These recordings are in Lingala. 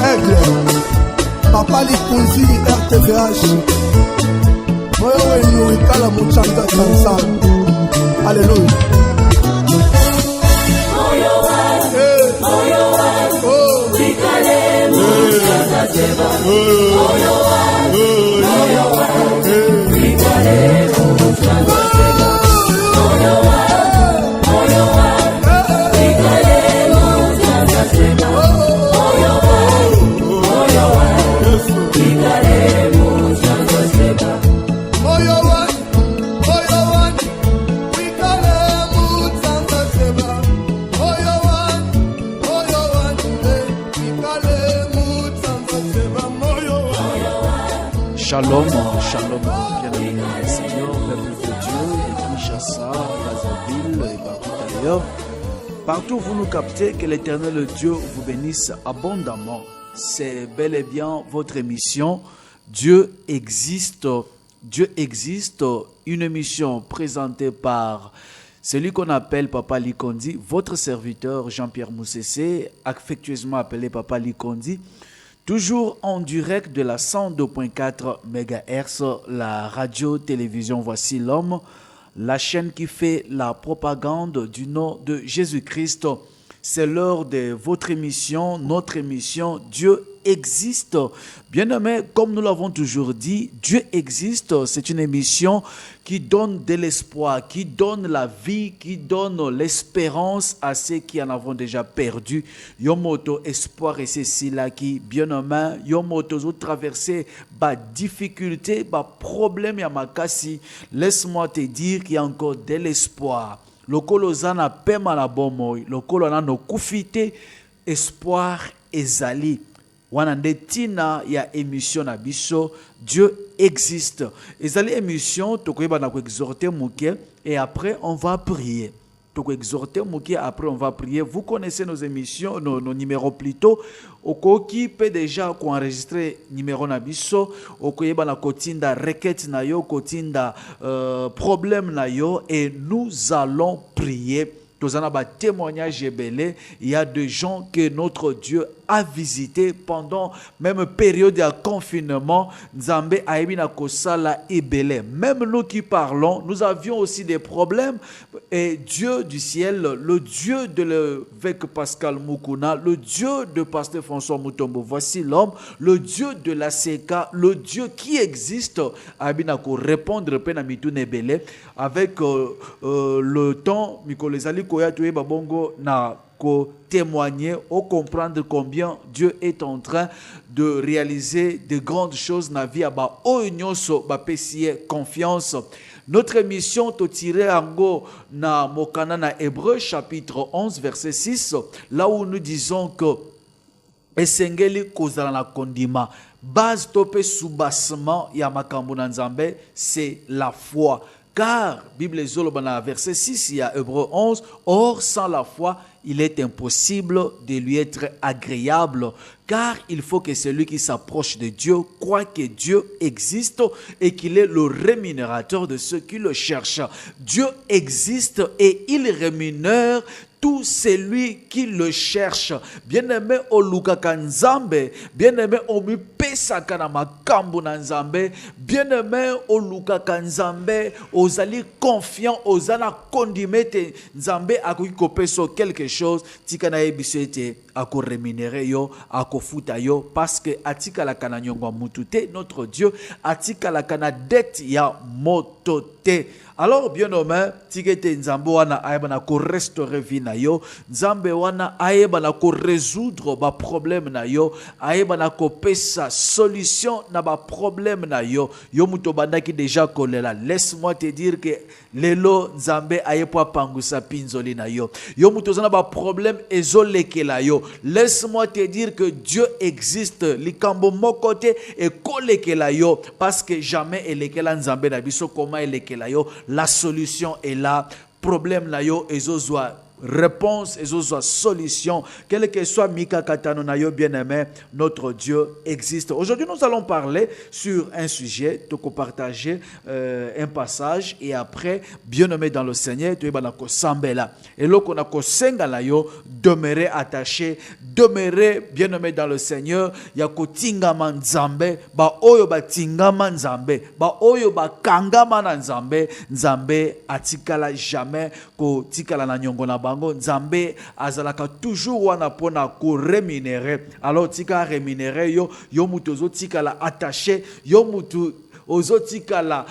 Aigle, Papa Likonzi, RTVH, Moyo wenu ikala muchanga Tanzania. Alléluia. Moyo wa, ikale muchanga Seba. Moyo wa, ikale muchanga Seba. Moyo wa, ikale muchanga Seba. Moyo wa, ikale muchanga Seba. Moyo wa, ikale muchanga Seba. Moyo wa, ikale muchanga Seba. Moyo wa. Shalom, shalom, bien-aimés dans le Seigneur, peuple de Dieu, et Kinshasa, Brazzaville et partout ailleurs. Partout où vous nous captez, que l'Éternel Dieu vous bénisse abondamment. C'est bel et bien votre émission Dieu existe. Dieu existe, une émission présentée par celui qu'on appelle Papa Likondi, votre serviteur Jean-Pierre Moussessé, affectueusement appelé Papa Likondi. Toujours en direct de la 102.4 MHz, la radio-télévision Voici l'Homme, la chaîne qui fait la propagande du nom de Jésus-Christ. C'est l'heure de votre émission, notre émission Dieu existe. Bien-aimés, comme nous l'avons toujours dit, Dieu existe. C'est une émission qui donne de l'espoir, qui donne la vie, qui donne l'espérance à ceux qui en avons déjà perdu. Yomoto espoir et c'est là qui, bien-aimés, Yomoto ont traversé des difficultés, des problèmes ya makasi. Laisse-moi te dire qu'il y a encore de l'espoir. Lokolo zana pema na bomoi, lokolo na no kufite, espoir ezali. Wana ndetina ya émission na biso, Dieu existe. Ezali émission, tokoyeba na ko exhorter mouke, et après on va prier. Toko exhorter mouke, après on va prier. Vous connaissez nos émissions, nos numéros plutôt. Okoki peut déjà enregistrer numéro na biso, okoyeba na kotinda requête na yo, kotinda problème na yo, et nous allons prier. Tozana ba témoignage belé, il y a des gens que notre Dieu a visité pendant même période de confinement. Nzambe aibi na kosala ebele. Même nous qui parlons, nous avions aussi des problèmes. Et Dieu du ciel, le Dieu de l'évêque Pascal Mukuna, le Dieu de Pasteur François Mutombo, Voici l'Homme, le Dieu de la Seka, le Dieu qui existe, aibi na ko répondre pe na mitune ebele avec le temps mikolezali koya tuye babongo na témoigner ou comprendre combien Dieu est en train de réaliser de grandes choses dans la vie aba oignoso ba pesie confiance. Notre émission to tiré ango na mokana na Hébreu chapitre 11 verset 6, là où nous disons que esengeli kozala na kondima, base topé soubassement ya makambo na Nzambe, c'est la foi. Car, Bible Zolobana, verset 6, il y a Hébreu 11, or sans la foi, il est impossible de lui être agréable, car il faut que celui qui s'approche de Dieu croit que Dieu existe et qu'il est le rémunérateur de ceux qui le cherchent. Dieu existe et il rémunère tout celui qui le cherche. Bien-aimé o lukaka nzambe, bien-aimé o mipesaka na makambo na nzambe, bien-aimé o lukaka nzambe, ozali confiant, ozana kondimete nzambe akoki kopeso quelque chose, tika na yebiso ete ako rémunérer yo, ako futa yo, parce que atika la kana nyongwa mutute, notre Dieu atika la kana dette ya motote. Alors bien aimé, tikete nzambe wana ayeba na ko restaurer vie na yo, nzambe wana ayeba na ko résoudre ba problème na yo, ayeba na ko pesa solution na ba problème na yo. Yo muto bandaki déjà kolela. Laisse-moi te dire que lelo nzambe ayepo pangusa pinzoli na yo. Yo muto zana ba problème ezolekela yo. Laisse-moi te dire que Dieu existe. Likambo mokote e kolekela yo parce que jamais elekela nzambe na biso comment elekela yo. La solution est là. Problème na yo ezozwa réponse et soit solution. Quel que soit Mika Katano Nayo bien-aimé, notre Dieu existe. Aujourd'hui, nous allons parler sur un sujet, de partager un passage et après, bien-aimé dans le Seigneur, tu es banako sambela. Et là, qu'on a kosenga la yo, demeurer attaché, demeurer bien-aimé dans le Seigneur, ya ko tingama nzambe, ba oyo ba tingama nzambe, ba oyo ba kangama na nzambe, nzambe atikala jamais ko tikala na nyongo na bango, nzambe azalaka toujours wana pona ko rémunérer. Alors tika rémunérer yo, yo mutu zo tikala attaché, yo mutu ozo tikala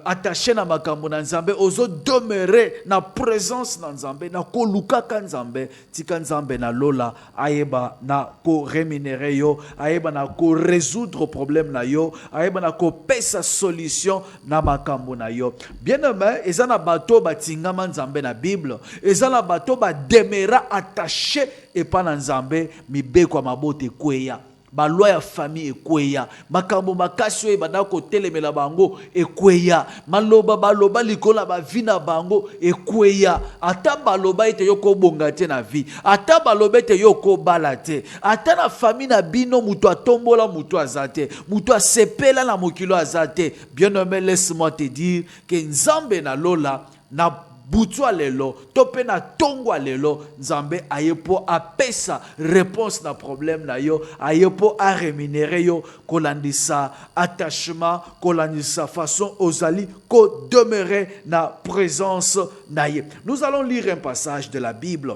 attaché na makambo na nzambe, ozo demeurer na présence na nzambe, na koluka ka nzambe, tika nzambe na lola ayeba na ko rémunérer yo, ayeba na ko résoudre problème na yo, ayeba na ko pesa solution na makambo na yo. Bien aimé, ezana bato batingama nzambe na Bible, ezana bato ba demera attaché et pas na nzambe, mibeko mabote kweya. Ba loi ya famille ekweya, makambo makasi oyo banda kotelemela bango ekweya, maloba baloba likola ba vie na bango ekweya, ata baloba ete yo kobonga te na vie, ata baloba ete yo kobala te, ata na famille na bino mutu atombola mutu azate, mutu asepela na mokilo azate. Bien-aimé, laisse-moi te dire que nzambe na lola na Butwa lelo, tope na tongwa lelo, nzambe ayepo apesa réponse na problème na yo, ayepo a rémunérer yo, kolandisa attachement, kolandisa façon ozali, ko demeurer na présence na ye. Nous allons lire un passage de la Bible.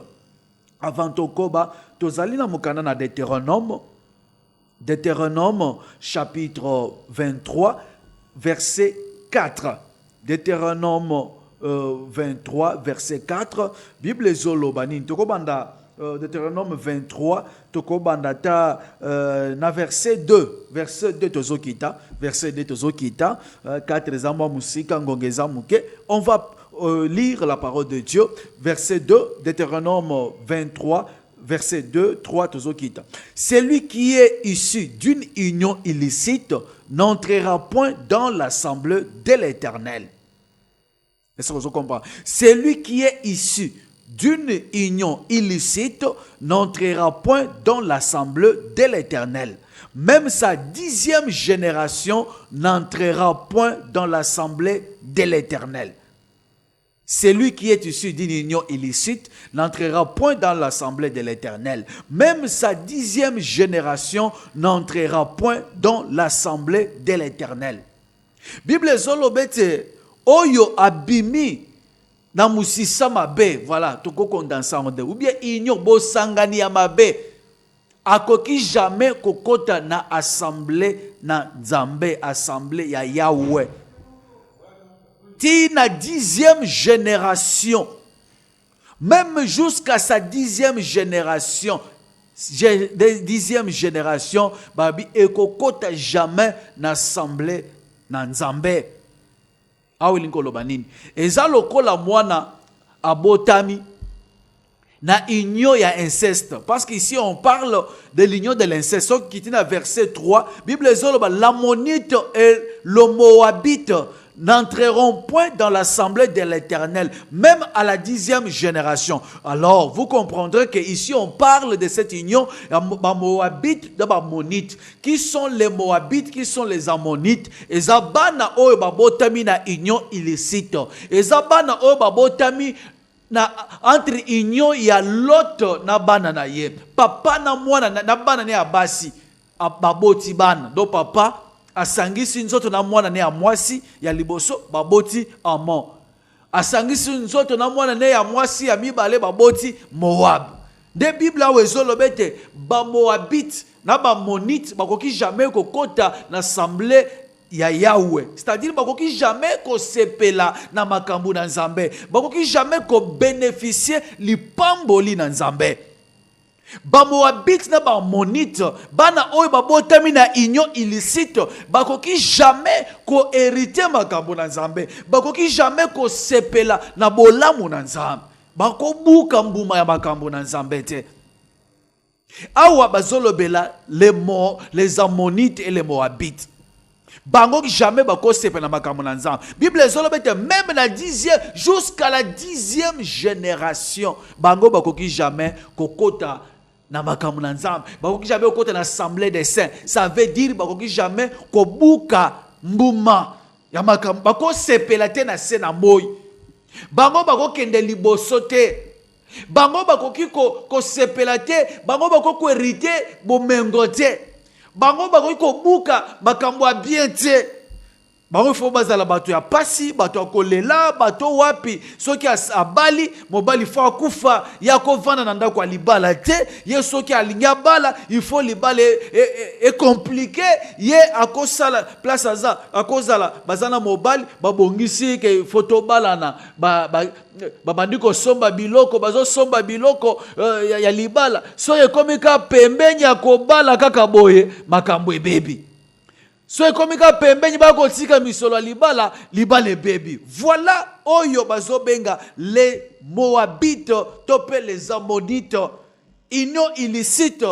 Avant tokoba, tozali na mukana na Deutéronome chapitre 23, verset 4. Deutéronome 23, verset 4, Bible Zolobani, Tokobanda, Deutéronome 23, Tokobanda ta na verset 2, verset 2 Tozokita, verset 2 Tozokita, 4 zamba musika ngongeza muke. On va lire la parole de Dieu, verset 2, Deutéronome 23, verset 2, 3 Tozokita. Celui qui est issu d'une union illicite n'entrera point dans l'assemblée de l'Éternel. Est-ce que vous comprenez? Celui qui est issu d'une union illicite n'entrera point dans l'assemblée de l'Éternel. Même sa 10e génération n'entrera point dans l'assemblée de l'Éternel. Celui qui est issu d'une union illicite n'entrera point dans l'assemblée de l'Éternel. Même sa 10e génération n'entrera point dans l'assemblée de l'Éternel. Bible Zolobete Oyo abimi na musisa mabe, voilà, toko kondansa onde, ou bien inyo bo sangani ya mabe, akoki jamais kokota na assemblée na Nzambe, assemblée ya Yahweh. Ti na 10e génération, même jusqu'à sa 10e génération, babi ekokota jamais na assemblée na Nzambe. Eza lokola mwana abotami na union ya inceste, parce qu'ici on parle de l'union de l'inceste. Qui est dans verset 3, Bible zoloba l'ammonite et le moabite n'entreront point dans l'assemblée de l'Éternel, même à la 10e génération. Alors, vous comprendrez qu'ici, on parle de cette union, les Moabites, les Ammonites. Qui sont les Moabites, qui sont les Ammonites? Et Zabana o babotami na union illicite. Et Zabana o babotami na entre union ya l'autre na bana na ye. Papa na mwana na bana ne abasi. Baboti bana. Do papa asangisi nzoto na mwana ne ya mwasi ya liboso baboti amon. Asangisi nzoto na mwana ne ya mwasi ya mibale baboti Moab. De Bible wezolobete ba Moabite na ba Monite bakoki jamais kokota na assemblée ya Yahweh. C'est-à-dire bakoki jamais ko sepela na makambu na Nzambe. Bakoki jamais ko bénéficier lipamboli na Nzambe. Ba Moabite na ba Monite bana oyo babotami na union illicite bakoki jamais ko hériter makambo na Nzambe, bakoki jamais ko sepela na bolamu na Nzambe, bako buka mbuma ya makambo na Nzambe te. Awa bazolobela les Ammonites et les Moabites. bango jamais bako sepe na makambo na nzambe. Bible ezolobete même na 10e jusqu'à la 10e génération bango bakoki jamais kokota na makambo na nzambe, bakoki jamais kokota na assemblée des saints. Ça veut dire bakoki jamais kobuka mbuma ya makambo, bako sepela te na se na moi. Bango bako kende liboso te, bango bakoki ko sepela te, bango bako ko hériter bomengo te, bango bakoki ko buka makambo ya bien te. Bango faut bazala bato ya pasi, bato ya kolela, bato wapi soki abali mobali faut akufa ya kovanda na ndako ya libala te. Ye soki alingi abala il faut libala e compliqué, ye akosala place aza akozala bazana mobali babongisi ke photo balana babandi kosomba biloko, bazo somba biloko ya libala, so ye komika pembeni ya kobala kaka boye makambo ebebi. So ekomika pembeni bako tika misolo libala baby. Voilà oyo bazobenga les Moabites topé les Ammonites, union illicite.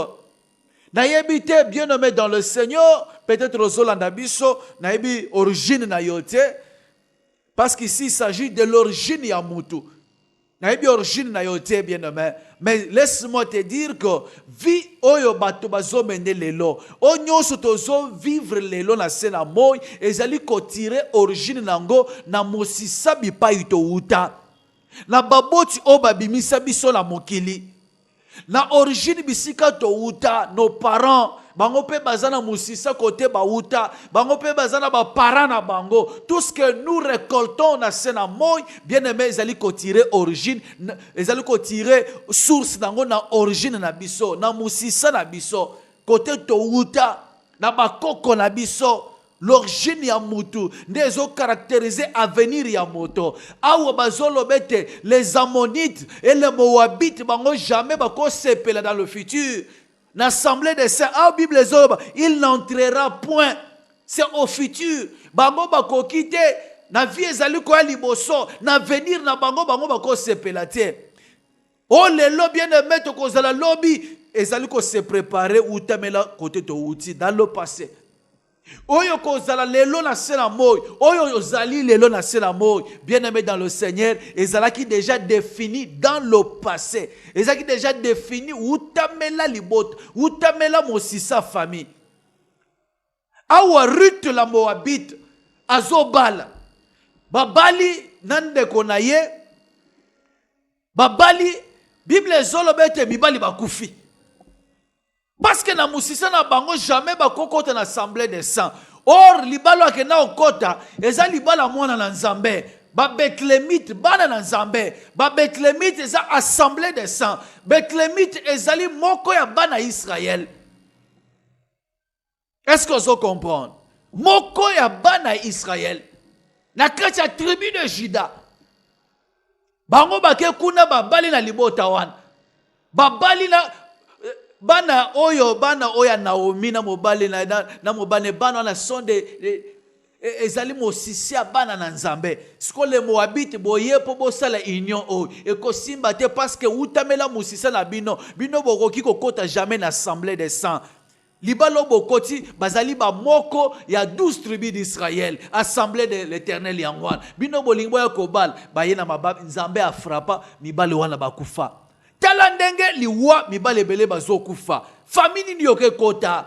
Na yebite bien nommé dans le Seigneur, peut-être Rosolanda biso na yebi origine na yote, parce qu'ici il s'agit de l'origine ya mutu. Na yebi origine na yote bien nommé. Mais laisse-moi te dire que vie oyo bato bazo mende lelo, onyo sotozo vivre lelo na sena moy, ezali ko tirer origine nango na mosisa bipa ito uta. Na baboti oba bimisa biso la mokili. Na origine bisika to uta, nos parents bango pe bazana musisa kote ba uta, bango pe bazana ba parana bango. Tout ce que nous récoltons na sena moy, bien aimé, ezali ko tirer origine, ezali ko tirer source nango na origine na biso, na musisa na biso, kote to uta, na bakoko na biso. L'origine ya mutu ndezo caractériser avenir ya moto. Awa bazolo bete les Ammonites et les Moabites bango jamais bako sepela dans le futur. L'assemblée des saints, la Bible il n'entrera point. C'est au futur. Bango bako kite na vie ezali ko liboso, na venir na bango bako sepela te. Oh lelo bien aimé to kozala lobby ezali ko se préparer ou tamela côté to outi dans le passé. Oyo kozala lelo na sena moy, oyo yozali lelo na sena moy, bien-aimé dans le Seigneur, ezala qui déjà défini dans le passé, ezala qui déjà défini utamela libot, utamela mosisa famille. Awa Ruth la Moabite azobala, babali nande konaye, babali Bible zolobete mibali bakufi. Parce que na musisa na bango jamais bakokota na assemblée des saints. Or libalo akena okota eza libala mwana na nzambe. Ba Bethlémite bana na nzambe. Ba Bethlémite eza assemblée des saints. Bethlémite ezali moko ya bana Israël. Est-ce que vous comprenez? Moko ya bana Israël. Na kati ya tribu de Juda. Bango bake kuna babali na libota wana. Babali na bana oyo Naomi na mobali na mobane bana na sonde ezali mosisia bana na nzambe. Siko le Moabite boye po bosala union o ekosimba te parce que utamela mosisia na bino bokoki kokota jamais na assemblée des saints. Libalo bokoti bazali ba moko ya 12 tribus d'Israël, assemblée de l'Éternel yangwan. Bino bolingbo ya kobal baye na mabab nzambe afrapa mibale wana bakufa. Talandenge liwa mibale bele bazokufa. Famini ni yoke kota.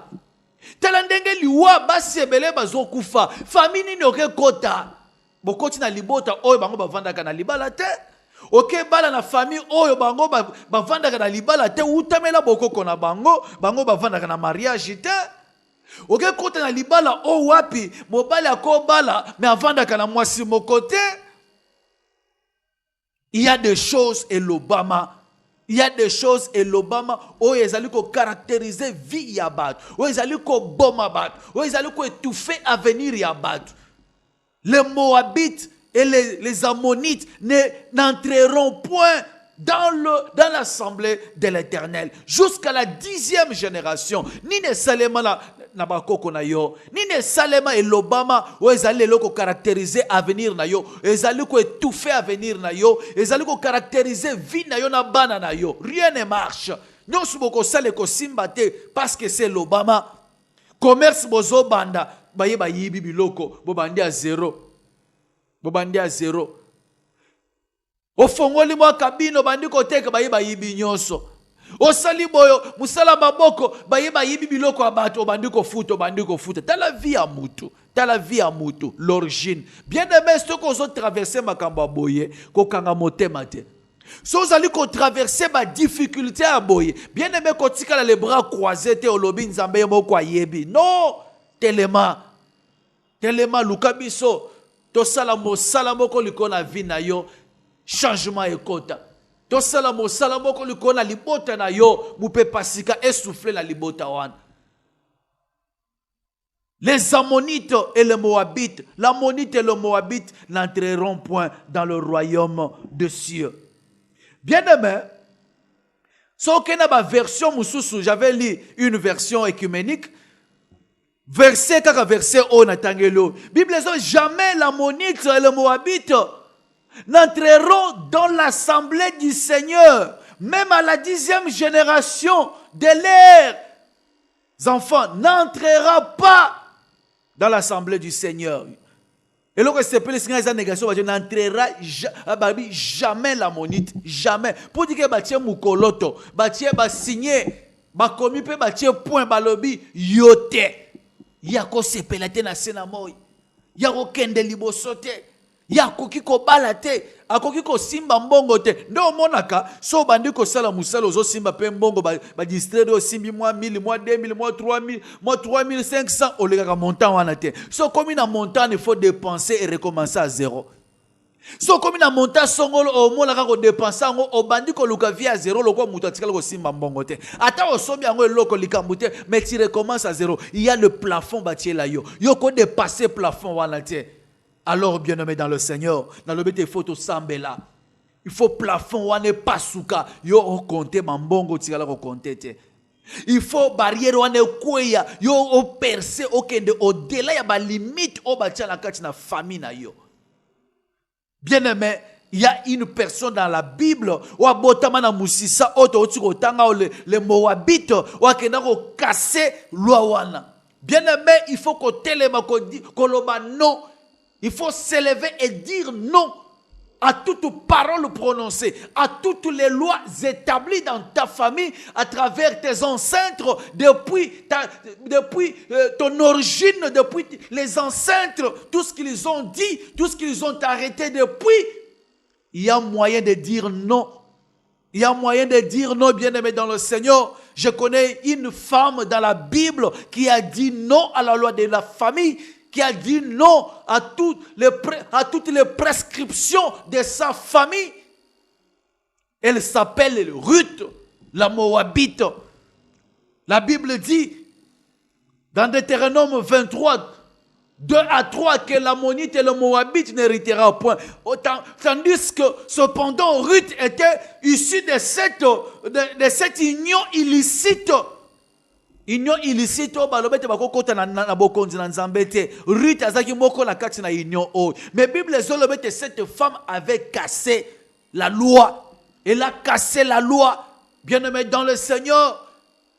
Talandenge liwa basi ebele bazokufa. Famini ni yoke kota. Bokoti na libota oyo bango bavandaka na libala te. Oke bala na famille oyo bango bavandaka na libala te. Utamela bokoko na bango bavandaka na mariage te. Oke kota na libala o wapi mobali akobala me avandaka na mwasi moko te. Il y a des choses et l'Obama. Il y a des choses et l'Obama où ils allaient caractériser vie yabat, où ils allaient bomba, où ils allaient étouffer avenir yabat. Les Moabites et les Ammonites n'entreront point dans l'assemblée de l'Éternel jusqu'à la 10e génération. Ni nécessairement na bakoko na yo, ni nécessairement et l'Obama où ils allaient caractériser avenir na yo, ils allaient étouffer avenir na yo, ils allaient caractériser vie na yo na bana na yo. Rien ne marche. Nous sommes ko sale ko simbate parce que c'est l'Obama. Commerce bozo banda bayeba yibi biloko bobandi à zéro. Bobandi à zéro. Ofongoli mwa kabino bandi koteka bayeba yibi nyonso. Osali boyo musala maboko bayeba yibi biloko abato bandi ko futa. Dans la vie à mutu. Dans la vie à mutu, l'origine. Bien aimé, ce qu'on a traversé makambo boye, ko kanga motema te. Si vous allez traverser ma difficulté à boye, bien aimé, quand tu as les bras croisés, tu es au lobby, nzambe moko yebi. Non, tellement, lukabiso, to salamo ko likona vie na yo, changement ekota. To salamo ko likona libota na yo, mupe pasika essouffler la libota wan. Les Ammonites et les Moabites, l'Ammonite et le Moabite n'entreront point dans le royaume des cieux. Bien aimé, so kena ba version mususu, j'avais lu une version écuménique, verset kaka verset o natangelo. Bible dit jamais l'Ammonite et le Moabite n'entreront dans l'assemblée du Seigneur, même à la 10e génération de leurs enfants n'entrera pas dans l'assemblée du Seigneur. Et là, c'est pour les négation, n'entrera jamais l'Ammonite, jamais. Pour dire que bâtir mukoloto, bâtir signé, commis peut bâtir point balobi yote. Yako sepelate na senamoy. Yako kende libosote. Yako kiko balate. Akoki ko simba mbongo te. Ndo monaka so bandi ko sala musala zo simba pe mbongo ba distraire o simbi moi 1000 moi 2000 moi 3000 moi 3500 o lega montant wana te. So comme na montant il faut dépenser et recommencer à zéro. So comme na montant songolo o monaka ko dépenser ngo o bandi ko luka via zéro loko muto atikala ko simba mbongo te. Ata o sombi ngo loko likambute mais tu recommences à zéro. Il y a le plafond bâti là yo. Yo ko dépasser plafond wana te. Alors, bien-aimé dans le Seigneur, dans le but, il faut tout sambela. Il faut plafond, on n'est pas souka. Yo compter, mambongo, tigala compter. Il faut barrière, on est quoi yo percer, au-delà, il y a des limites, au bâtir la carte, na famille, na yo. Bien-aimé, il y a une personne dans la Bible, ou à Botamana Moussissa, les Moabites, ou à Kenaro casser l'ouawana. Bien-aimé, il faut qu'on téléma, qu'on non. Il faut s'élever et dire non à toute parole prononcée, à toutes les lois établies dans ta famille, à travers tes ancêtres, depuis ton origine, depuis les ancêtres, tout ce qu'ils ont dit, tout ce qu'ils ont arrêté depuis. Il y a moyen de dire non. Il y a moyen de dire non, bien-aimé dans le Seigneur. Je connais une femme dans la Bible qui a dit non à la loi de la famille, qui a dit non à toutes les prescriptions de sa famille. Elle s'appelle Ruth, la Moabite. La Bible dit, dans Deutéronome 23, 2 à 3, que l'Ammonite et le Moabite n'héritera point. Tandis que, cependant, Ruth était issue de cette union illicite. Union illicite, balobete bakokota na bokonzi na nzambete. Ruth azaki moko na kati na union o. Mais Bible zolobete, cette femme avait cassé la loi. Elle a cassé la loi. Bien-aimé dans le Seigneur,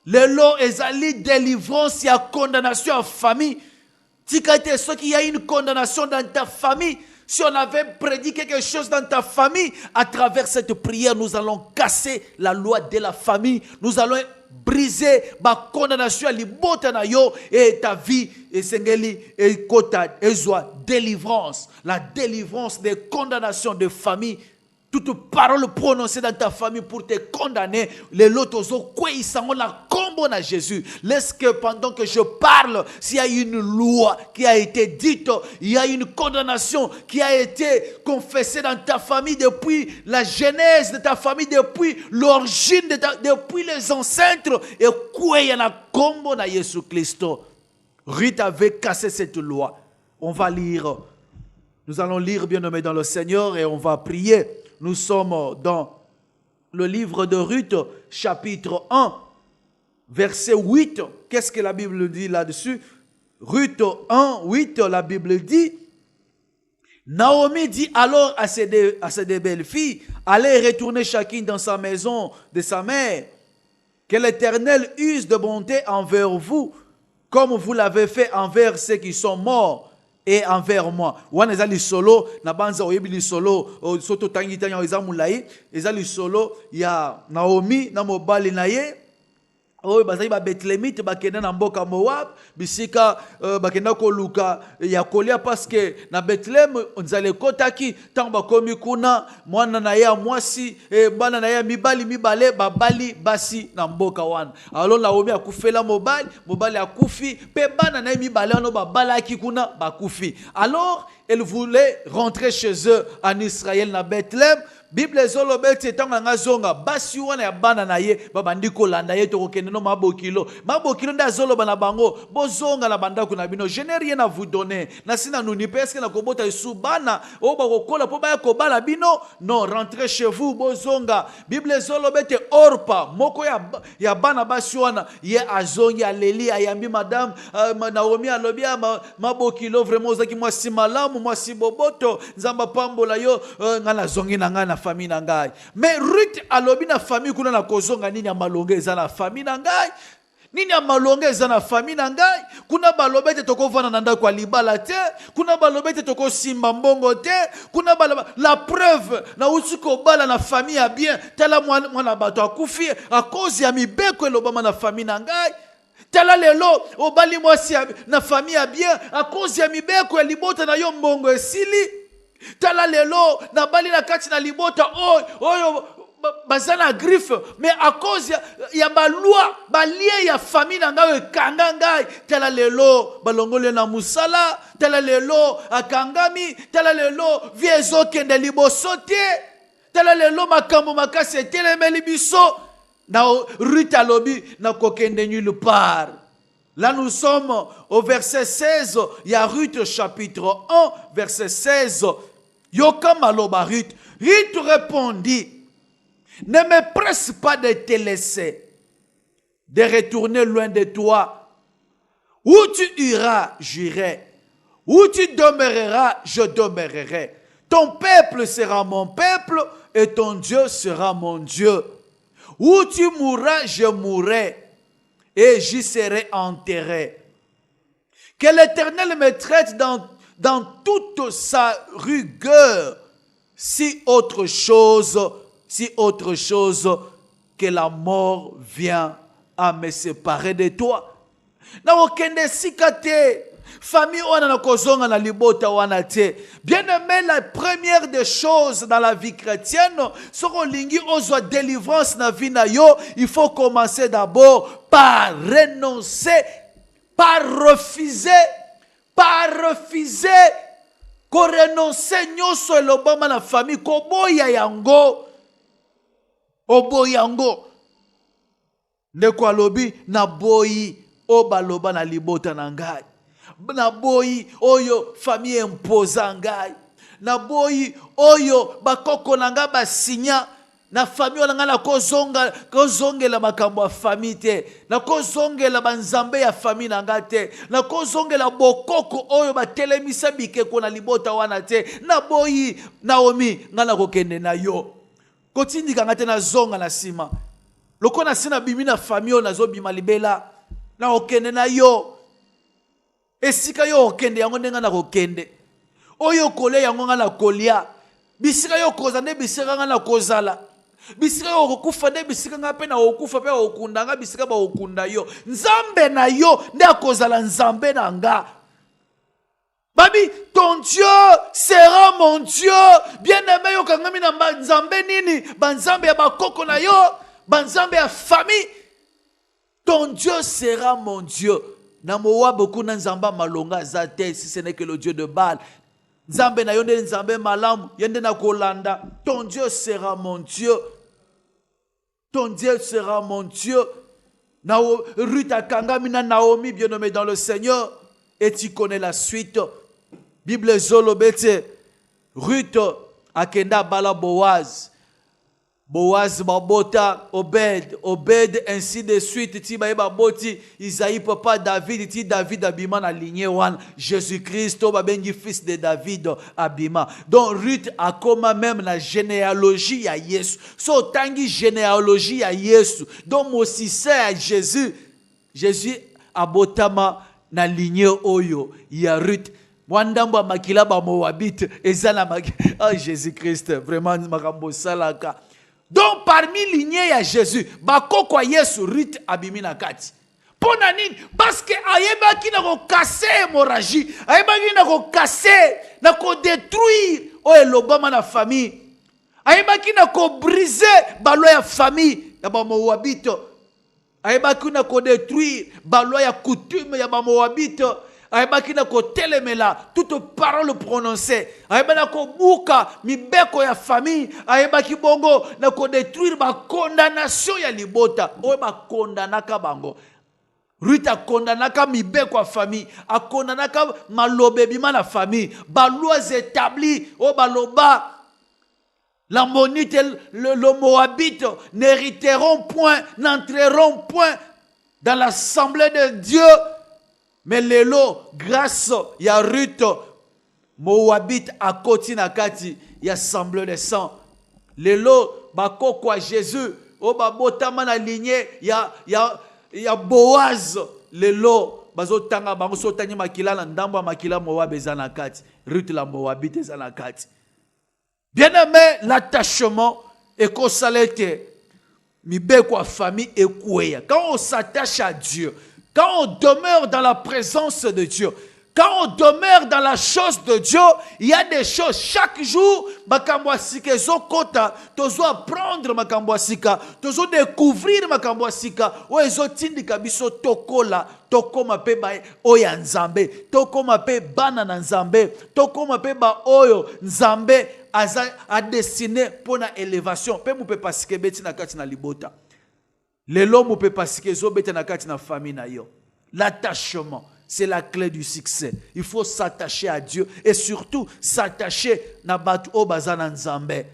le lot ezali délivrance, il y a condamnation en famille. Tikate, ce qu'il y a une condamnation dans ta famille. Si on avait prédit quelque chose dans ta famille, à travers cette prière, nous allons casser la loi de la famille. Nous allons briser ma condamnation à libota na yo et ta vie et sengeli et kota ezwa délivrance, la délivrance des condamnations de famille. Toute parole prononcée dans ta famille pour te condamner, les lotozo quoi ils sont la combo na Jésus. Laisse que pendant que je parle, s'il y a une loi qui a été dite, il y a une condamnation qui a été confessée dans ta famille depuis la genèse de ta famille, depuis l'origine depuis les ancêtres, et quoi il y a la combo na Jésus Christ. Ruth avait cassé cette loi. On va lire. Nous allons lire, bien-aimés dans le Seigneur, et on va prier. Nous sommes dans le livre de Ruth, chapitre 1, verset 8. Qu'est-ce que la Bible dit là-dessus? Ruth 1, 8, la Bible dit, Naomi dit alors à ses deux belles filles, allez retourner chacune dans sa maison de sa mère, que l'Éternel use de bonté envers vous, comme vous l'avez fait envers ceux qui sont morts et envers moi. Wana eza lisolo na banza oyebi lisolo soto tangi tanya eza mulai eza lisolo ya Naomi na mobali na ye. Oyo bazali ba Bethlehemite bakenda na mboka Moab bisika bakenda koluka ya kolia parce que na Bethlehem nzale kotaki tant bakomi kuna mwana na ya mwasi bana na ya mibali mibale babali basi na mboka wana. Alors Naomi akufela mobali akufi pe bana na ya mibale ano babalaki kuna bakufi. Alors elle voulait rentrer chez eux en Israël na Bethlehem. Bible ezolobeti etango nga zonga basi wana ya bana na ye babandi kolanda ye to kokende no mabokilo nda azoloba na bango bozonga na bandako na bino. Je n'ai rien à vous donner na sina nuni parce que na kobota isu bana o bakokola po baya kobala bino. Non, rentrez chez vous bozonga. Bible ezolobeti Orpa moko ya bana basi wana ye azongi aleli ayambi madame Naomi alobia mabokilo vraiment ozaki mwasi malamu mwasi boboto nzamba pambola yo ngana zongi na ngana famille na ngai. Mais Ruth alobi na famille kuna na kozonga nini ya malonge eza na famille na ngai. Nini ya malonge eza na famille na ngai. Kuna balobete toko vana na ndako libala te. Kuna balobete toko simba mbongo te. Kuna la preuve na usuko bala na famille ya bien. Tala mwana bato akufi a cause ya mibeko elobama na famille na ngai. Tala lelo obali mwasi na famille ya bien a cause ya mibeko elibota na yo mbongo esili. Tala lelo na bali na kati na libota oyo bazana griffe mais à cause ya ba loi ba lié ya famille na ngai ekanga ngai. Tala lelo balongole na musala. Tala lelo akangami. Tala lelo viezo kende liboso te. Tala lelo makambo makasi etelemeli biso. Na Ruth alobi na kokende nulle part. Là nous sommes au verset 16, il y a Ruth chapitre 1, verset 16. Yoka maloba Ruth. Ruth répondit, ne me presse pas de te laisser, de retourner loin de toi. Où tu iras, j'irai. Où tu demeureras, je demeurerai. Ton peuple sera mon peuple et ton Dieu sera mon Dieu. Où tu mourras, je mourrai. Et j'y serai enterré. Que l'Éternel me traite dans toute sa rigueur, si autre chose que la mort vient à me séparer de toi. Na okende sikate, famille wana na kozonga na libota wana te. Bien-aimé, la première des choses dans la vie chrétienne, soko lingi ozwa délivrance na vie na yo, il faut commencer d'abord par renoncer, par refuser, ko renoncer nyoso elobama na famille, ko boya yango, oboyango. Ndeko alobi na boyi o baloba na libota na ngai. Na boyi oyo famille imposa ngai. Na boyi oyo bakoko na ngai basinya na famille wana ngai na kozongela makambo ya famille te. Na kozongela banzambe ya famille na ngai te. Na kozongela bokoko oyo batelemisa bikeko na libota wana te. Na boyi Naomi ngai na kokende na yo. Kotindika ngai te na zonga na sima. Loko na sina bimi na famille na zo bima libela. Na okende na yo. Esika yo okende yango ndenga na kokende. Oyo kole yango nga na kolia. Bisika yo koza nde bisika nga na kozala. Bisika yo okufa nde bisika nga pe na okufa pe okunda nga bisika ba okunda yo. Nzambe na yo nde akozala nzambe na nga. Babi, ton Dieu sera mon Dieu. Bien-aimé yo kangami na nzambe nini? Banzambe ya bakoko na yo. Banzambe ya famille. Ton Dieu sera mon Dieu. Namowa beaucoup na nzamba malonga zate si ce n'est que le Dieu de Baal. Nzambe na yonde nzambe malamu yende na kolanda. Ton Dieu sera mon Dieu. Ton Dieu sera mon Dieu. Ruth akangami na Naomi bien-aimé dans le Seigneur. Et tu connais la suite. Bible zolobete. Ruth akenda bala Boaz. Boaz babota Obed ainsi de suite ti ba boti Isaïe papa David ti David abima na lignée wan Jésus-Christ ba bengi fils de David abima. Donc Ruth akoma même na généalogie ya Yesu. So tangi généalogie ya Yesu. Donc Mosise à Jésus abotama na lignée oyo ya Ruth. Mwandambo makila ba Moabite ezana ah Jésus-Christ vraiment makambo salaka. Donc parmi lignée ya Jésus bakoko Yesu Ruth abimi na kati. Pona nini? Parce que ayebaki na ko casser hémorragie, ayebaki na ko casser, na ko détruire o elobama na famille. Ayebaki na ko briser balo ya famille ya ba Moabite. Ayebaki na ko détruire balo ya coutume ya ba Moabite. Ayebaki na ko telemela toute parole prononcée. Ayebaki na ko buka mibeko ya famille. Ayebaki bongo na ko détruire ba condamnation ya libota. O ba kondanaka bango. Ruth akondanaka mibeko ya famille, akondanaka malobe bima na famille, ba lois établies, o baloba la monite le Moabite n'hériteront point, n'entreront point dans l'assemblée de Dieu. Mais lelo grâce ya Ruth Moabite akoti na kati ya assemblée de sang. Lelo bakoko ya Jésus o babotama na lignée ya Boaz lelo bazotanga bango sotanya makila na ndambo makila Moab ezana kati Ruth la Moabite ezana kati. Bien-aimé, l'attachement est consolé mibeko famille ekweya. Quand on s'attache à Dieu, quand on demeure dans la présence de Dieu, quand on demeure dans la chose de Dieu, il y a des choses. Chaque jour, makambwasika zokota, tozo apprendre makambwasika, tozo découvrir makambwasika, o ezotindika biso tokola, tokoma pe ba oya nzambe, tokoma pe bana na nzambe, tokoma pe ba oyo nzambe a destiné pour la élévation. Pe moupe pasike beti na kati na libota. Lelo moupe pasike zo beti na kati na famille na yo. L'attachement, c'est la clé du succès. Il faut s'attacher à Dieu et surtout s'attacher na batu o bazana nzambe.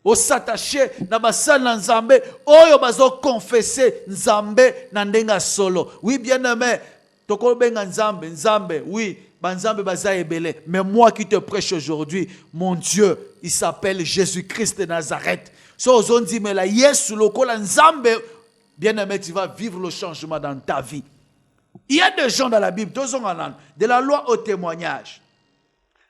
O s'attacher na basala nzambe oyo bazo confesser nzambe na ndenga solo. Oui bien-aimé, toko benga nzambe, nzambe, oui, banzambe baza ebele. Mais moi qui te prêche aujourd'hui, mon Dieu, il s'appelle Jésus-Christ de Nazareth. So ozondi me la Yesu lokola nzambe, bien-aimé, tu vas vivre le changement dans ta vie. Il y a des gens dans la Bible, de la loi au témoignage.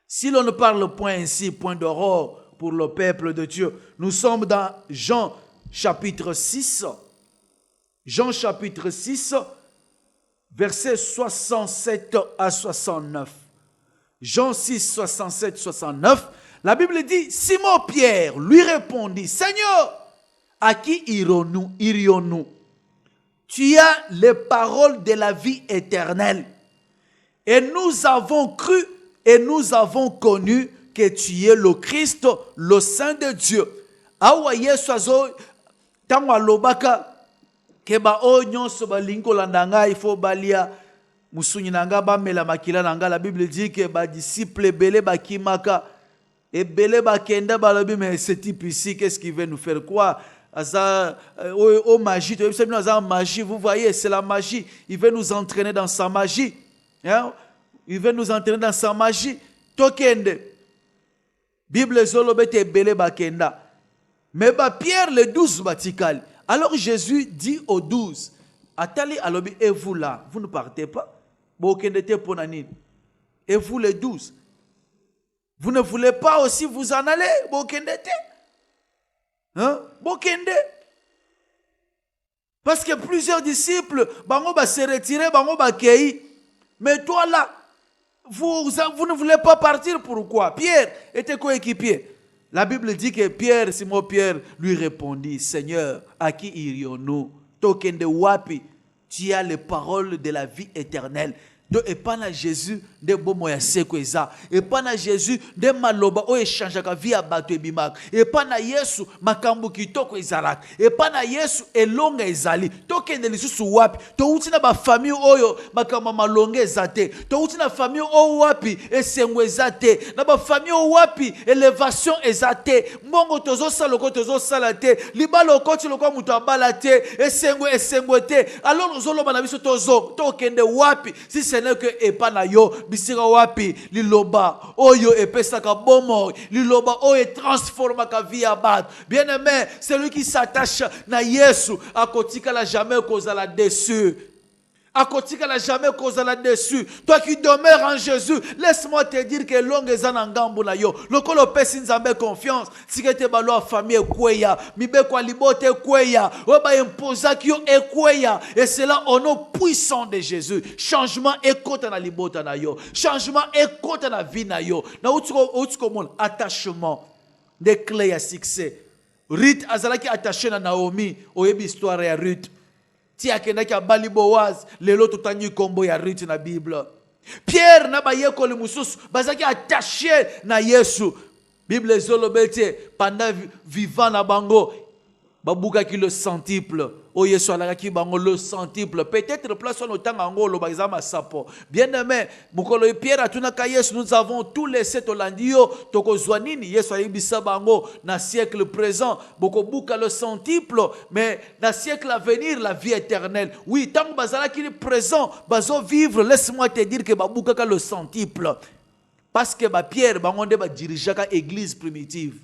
Si l'on ne parle point ainsi, point d'aurore pour le peuple de Dieu. Nous sommes dans Jean chapitre 6. Jean chapitre 6, versets 67 à 69. Jean 6, 67, 69. La Bible dit, Simon Pierre lui répondit, Seigneur, à qui irions-nous? Tu as les paroles de la vie éternelle. Et nous avons cru et nous avons connu que tu es le Christ, le Saint de Dieu. Awa Yesu azo tangwa lobaka ke ba o nyonso ba linkolanda ngai il faut balia musunyi nanga ba mela makila nanga. La Bible dit que ba disciple belé ba kimaka et belé ba kenda ba lobi mais ce type ici qu'est-ce qu'il veut nous faire quoi? Magie, magie, vous voyez, c'est la magie. Il veut nous entraîner dans sa magie. Hein? Il veut nous entraîner dans sa magie. Tokende. Bible zolobete bele bakenda. Mais ba Pierre le 12 batikal. Alors Jésus dit aux 12, Atali alobi, et vous là, vous ne partez pas? Bokendete ponanine. Et vous les 12, vous ne voulez pas aussi vous en aller? Bokendete. Hein? Bokende. Parce que plusieurs disciples, bango ba se retirer, bango ba kei. Mais toi là, vous ne voulez pas partir, pourquoi? Pierre était coéquipier. La Bible dit que Pierre, Simon Pierre, lui répondit, Seigneur, à qui irions-nous? Tokende wapi, tu as les paroles de la vie éternelle. Et pas na Jésus de bomo ya seko eza, et pas na Jésus de maloba o échange ka vie abato ebimak, et pas na Yesu makambu kitoko ezalak, et pas na Yesu elonga ezali. Tokende lisusu wapi? To uti na ba famille oyo makamba malonga ezate. To uti na famille o wapi esengo ezate. Na ba famille o wapi élévation ezate. Mbongo tozo saloko tozo salate. Libalo koti loko muto abalate esengo te. Alors nous oloba na biso tozo tokende wapi? Si ce n'est que epana yo bisika wapi liloba oyo epesaka bomo liloba oyo transforma ka vie abat. Bien-aimé, celui qui s'attache na Yesu akotika la jamais kozala déçu. À côté qu'elle n'a jamais causé là-dessus. Toi qui demeures en Jésus, laisse-moi te dire que longue est en gambo na yo. Le colo pèse nzambe confiance. Si que te balo famille kweya, mibe kwa libote kweya, oba imposa ki yo ekweya. Et c'est là au nom puissant de Jésus. Changement écoute na libote na yo. Changement écoute na vie na yo. Na outiko mon attachement des clés à succès. Ruth azalaki attaché na Naomi, oyebi histoire ya Ruth. Ti akendaki abali Boaz, lelo totangi kombo ya Ruth na Bible. Pierre na bayekoli mususu bazaki attaché na Yesu. Bible zolobete pendant vivant na bango babuka ki le centuple. O Yesu alaki bango le centuple. Peut-être place on otanga ngolo bazama sapo. Bien-aimé, mukolo Pierre atunaka Yesu, nous avons tous les sept olandio toko zwanini Yesu ayibisa bango na siècle présent boko buka le centuple, mais na siècle à venir la vie éternelle. Oui, tant que bazala qui est présent, bazo vivre, laisse-moi te dire que babuka ka le centuple. Parce que Pierre bango de ba dirigeaka église primitive.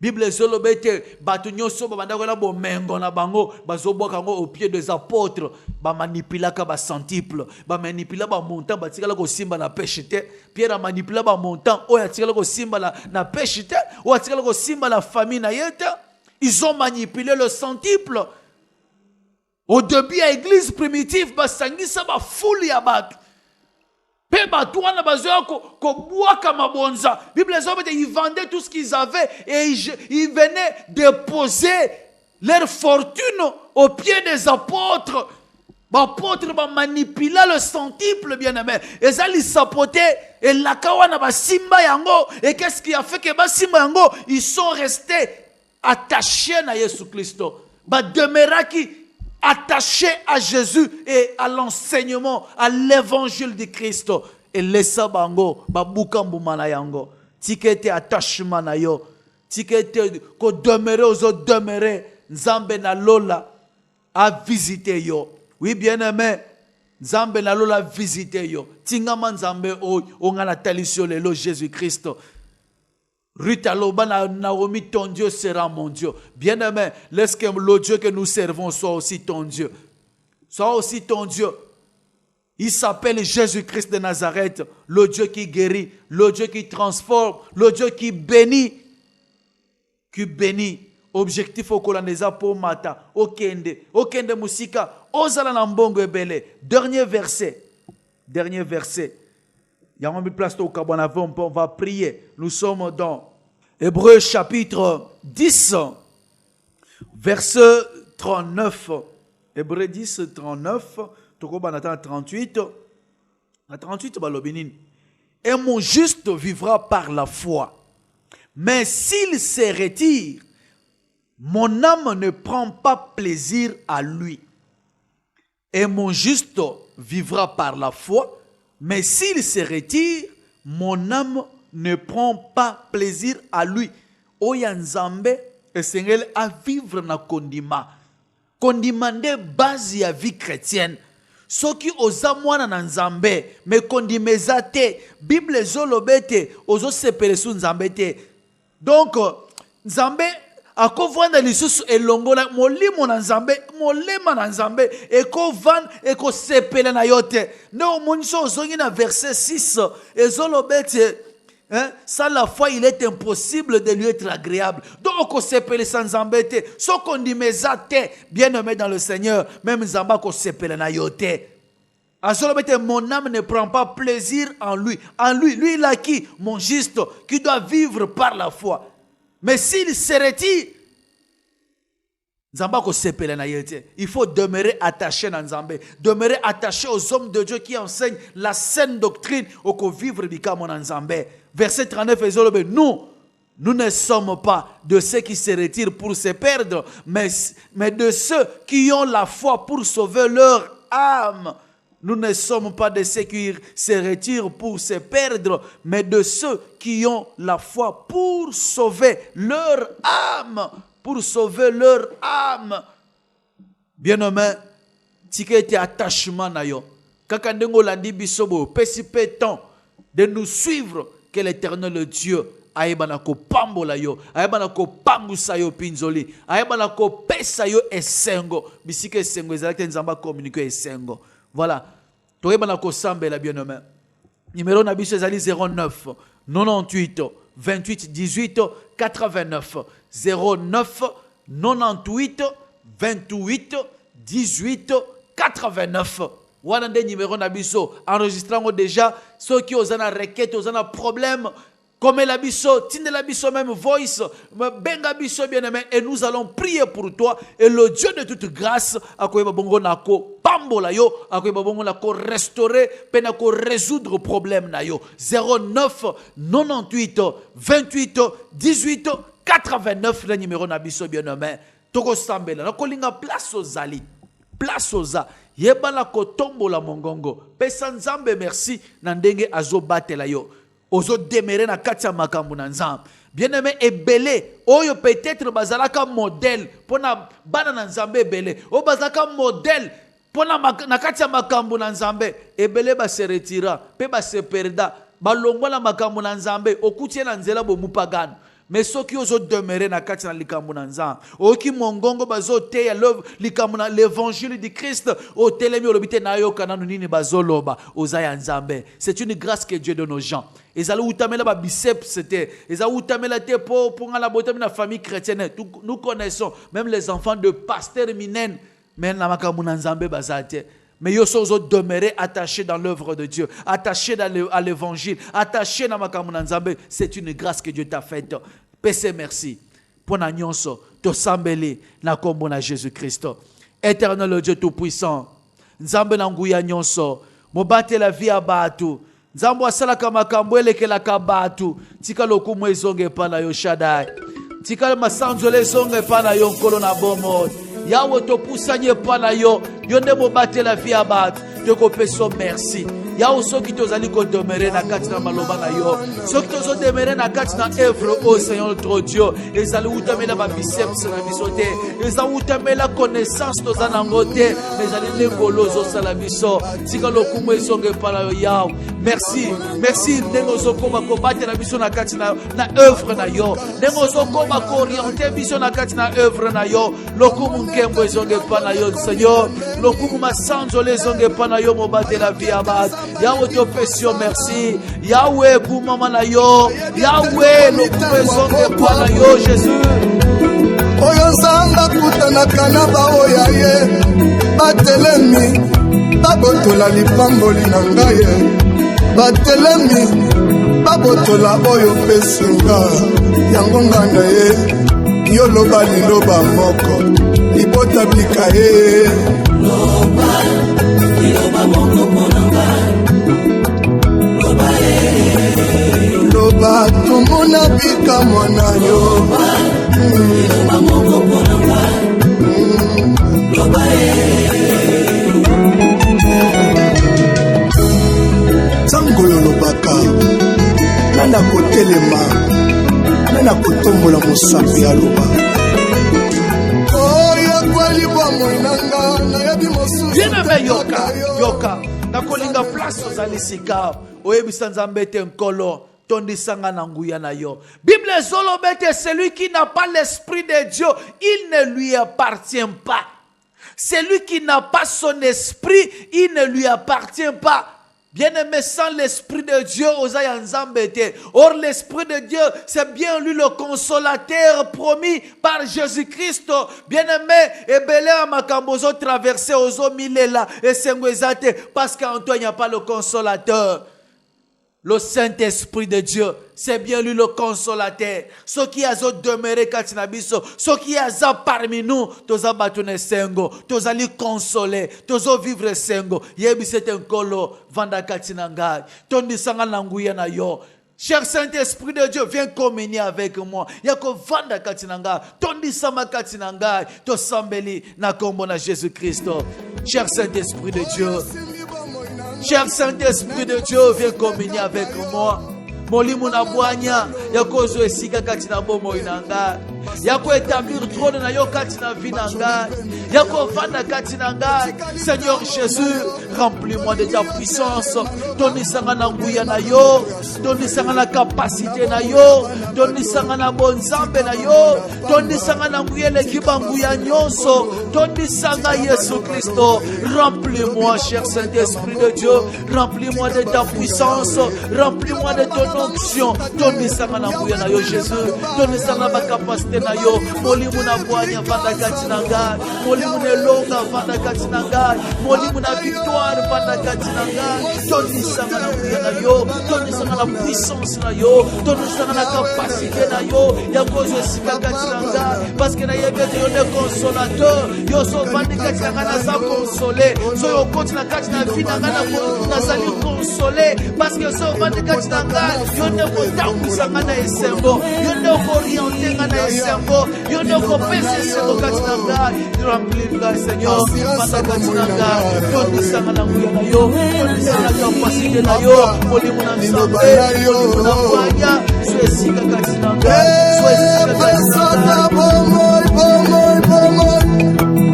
Bible zolobete batunyo so babandako la bomengo na bango bazoboka ngo au pied des apôtres ba manipulaka ba centuple ba manipula ba montant ba tikala ko simba na pêche te. Pierre a manipula ba montant o ya tikala ko simba na pêche te o ya tikala ko simba la famille na yete. Ils ont manipulé le centuple. Au début à l'église primitive ba sangisa ba foule ya bat. Bible ils vendaient tout ce qu'ils avaient et ils venaient déposer leur fortune aux pieds des apôtres. Les apôtres manipulaient le centuple, bien aimé. Et ça, ils sapotaient. Et la kawana ba simba yango. Et qu'est-ce qui a fait que ba simba yango? Ils sont restés attachés à Jésus Christ. Ba demeuraki attaché à Jésus et à l'enseignement, à l'évangile de Christ. Et laissa bango, babuka mbumana yango. Tikete attachement na yo. Tikete ko demeurer aux autres demeurer. Nzambe na lola a visité yo. Oui, bien aimé. Nzambe na lola a visité yo. Tingama nzambe o ngana talisio lelo Jésus Christ. Ruth aloba na Naomi, ton Dieu sera mon Dieu. Bien aimé, laisse que le Dieu que nous servons soit aussi ton Dieu. Soit aussi ton Dieu. Il s'appelle Jésus-Christ de Nazareth, le Dieu qui guérit, le Dieu qui transforme, le Dieu qui bénit. Qui bénit. Objectif au Kolandeza pour Mata, Okende Musika, Ozala Nambongo Ebele. Dernier verset. Dernier verset. Il y a une place au Kabonavon, on va prier. Nous sommes dans Hébreux chapitre 10, verset 39. Hébreux 10, 39. Tokobanata 38. À 38, balobinin. Et mon juste vivra par la foi. Mais s'il se retire, mon âme ne prend pas plaisir à lui. Et mon juste vivra par la foi. Mais s'il se retire, mon âme ne prend pas plaisir à lui. Oya nzambe esengel à vivre na kondima. Kondima nde base ya vie chrétienne. Soki oza mwana na nzambe, me kondimeza te. Bible zolobete ozo sepele su nzambe te. Donc nzambe akovanda lisusu elongola molimo na nzambe molema na nzambe ekovanda ekosepela na yote. Ne omoniso ozongi na verset 6 ezolobete sans la foi il est impossible de lui être agréable. Donc okosepela sans nzambe te. So kondimeza te bien-aimé dans le Seigneur, même nzamba kosepela na yote. Azolobete mon âme ne prend pas plaisir en lui. En lui, lui il a qui? Mon juste qui doit vivre par la foi. Mais s'il se retire, il faut demeurer attaché à Nzambe, demeurer attaché aux hommes de Dieu qui enseignent la saine doctrine au qu'on vivre bikamo Nzambe. Verset 39, nous ne sommes pas de ceux qui se retirent pour se perdre, mais de ceux qui ont la foi pour sauver leur âme. Nous ne sommes pas de ceux qui se retirent pour se perdre, mais de ceux qui ont la foi pour sauver leur âme. Pour sauver leur âme. Bien-aimé, tikete attachement na yo. Kakandengo landi bisobo, pesipe temps de nous suivre que l'Éternel Dieu aibana ko pambola yo, aibana ko pangusa yo pinzoli, aibana ko pesa yo esengo. Bisike esengo ezalaki nzamba communiquer esengo. Voilà. Toyeba ko sambela bien-aimé. Numéro na biso ezali 09 98 28 18 89 09 98 28 18 89. Wana nde numéro na biso enregistrant déjà ceux qui osana requête osana problème comme la biso tinde la biso même voice benga biso bien-aimé et nous allons prier pour toi et le Dieu de toute grâce akoyeba bongo nako pambola yo akoyeba bongo nako restaurer pe nako résoudre problème na yo 09 98 28 18 89 le numéro na biso bien-aimé toko sambela nako linga place ozali place oza yebala ko tombola mongongo pesa nzambe merci na ndenge azobatela yo ozo demere na kati ya makambo na nzambe bien-aimé ebele oyo peut-être bazalaka modèle pona bana na nzambe ebele o bazalaka modèle pona na kati ya makambo na nzambe ebele ba se retira pe ba se perda balongwa makambo na nzambe okutie na nzela bo mupagano mais ceux qui osent demeurer na kati na likambo na nzambe oki mongongo bazo te ya likambo na l'évangile du Christ o telemi olobite na yo kana nini bazoloba ozaya nzambe. C'est une grâce que Dieu donne aux gens. Ezali utamela ba biceps c'était ezali utamela te pour ngala botamela na famille chrétienne. Nous connaissons même les enfants de pasteurs minen mais na makambo na nzambe bazate. Mais yo sozo demeurer attaché dans l'œuvre de Dieu, attaché à l'évangile, attaché dans makambo na nzambe, c'est une grâce que Dieu t'a faite. Pese merci. Pour na nyonso to sambeli na kombo na Jésus-Christ. Éternel Dieu tout puissant. Nzambe na nguya nyonso, mobate la vie abatu. Nzambo asala kama kambo elekela kabatu. Tika lokumu ezonge pa na yo Shaddai. Tika masanzole ezonge pa na yo nkolo na bomo. Yawe to pusanye pa na yo. Yonde mobate la vie abatu. Te kopeso merci. Yawe soki tozali ko demeurer na kati na maloba na yo. Soki tozo demeurer na kati na œuvre au Seigneur notre Dieu. Ezali utamela ba biceps na bisote. Ezali utamela connaissance tozana ngote. Ezali nekolo zo sala biso. Tika lokumu ezonge pa na yo Yawe. Merci. Merci ndengo zokoma ko batela na biso na kati na œuvre na yo. Ndengo zokoma ko orienter biso na kati na œuvre na yo. Lokumu nkembo ezonge pa na yo Seigneur. Lokumu masanzo lezonge pa na yo mobate la vie abad. Yahweh te pesio merci. Yahweh boumama na yo. Yahweh lokumu ezonge pa na yo Jésus. Oyo nzamba kutanaka na baoya ye batelemi babotola lipamboli na ngai ye batelemi babotola oyo pesinga yango nganda ye yo loba liloba moko libota blika ye loba liloba moko monanga loba ye loba tumuna bika mwana yo liloba moko monanga loba ye tango yo lobaka nana kotelema nana kotombola mosapi ya loba oyo kweli bwa moinanga nayebi mosusu bien-aimé yoka nakolinga place ozali sika oyebisa nzambe te nkolo tondisanga na nguya na yo. Bible ezoloba te celui qui n'a pas l'esprit de Dieu il ne lui appartient pas. Celui qui n'a pas son esprit il ne lui appartient pas. Bien-aimé, sans l'Esprit de Dieu, Osaïa Nzambete. Or, l'Esprit de Dieu, c'est bien lui le consolateur promis par Jésus-Christ. Bien-aimé, et belé à Makambozo traversé aux Milela et Sengwezate, parce qu'en toi, il n'y a pas le consolateur. Le Saint-Esprit de Dieu, c'est bien lui le consolateur. Ce qui a demeuré Katinabiso, ce qui a parmi nous, toza batune sengo, toza li consoler, toza vivre sengo. Yebi c'est un kolo, vanda Katinanga, tondi sanga nanguya na yo. Cher Saint-Esprit de Dieu, viens communier avec moi. Yako vanda Katinanga, tondi sama Katinanga, to sambeli na kombo na Jésus-Christ. Cher Saint-Esprit de Dieu, cher Saint-Esprit de Dieu, viens communier avec moi. Molimu na bwanya, yakozo esika katina bomo inanga. ya koétablir trône na yo kati na vie na ngai, ya kovanda kati na ngai. Seigneur Jésus, remplis-moi de ta puissance. Tonisanga na nguya na yo, tonisanga na capacité na yo, tonisanga na bonzambe na yo, tonisanga na nguya lekiba nguya nyonso, tonisanga Yesu Christo. Remplis-moi, cher Saint-Esprit de Dieu, remplis-moi de ta puissance, remplis-moi de ton onction. Tonisanga na nguya na yo Jésus, tonisanga ma capacité na yo, molimu na bwanya vanda kati na ngai, molimu ne longa vanda kati na ngai, molimu na victoire vanda kati na ngai. Tonisanga na nguya na yo, tonisanga na puissance na yo, tonisanga na capacité na yo, ya kozo sika kati na ngai, parce que na yebete yo ne consolateur, yo so vandi kati na ngai na sa consolé, so yo koti na kati na vie na ngai na zali consolé, parce que so vandi kati na ngai, yo ne kotambwisa ngai na esengo, yo ne koriente ngai na esengo, yo ne kopesa esengo kati na ngai. Remplis ngai Seigneur, vanda kati na ngai, tonisanga na nguya na yo, tonisanga na capacité na yo, molimu na nzambe, molimu na bwanya, so esika kati na ngai, so esika kati na ngai.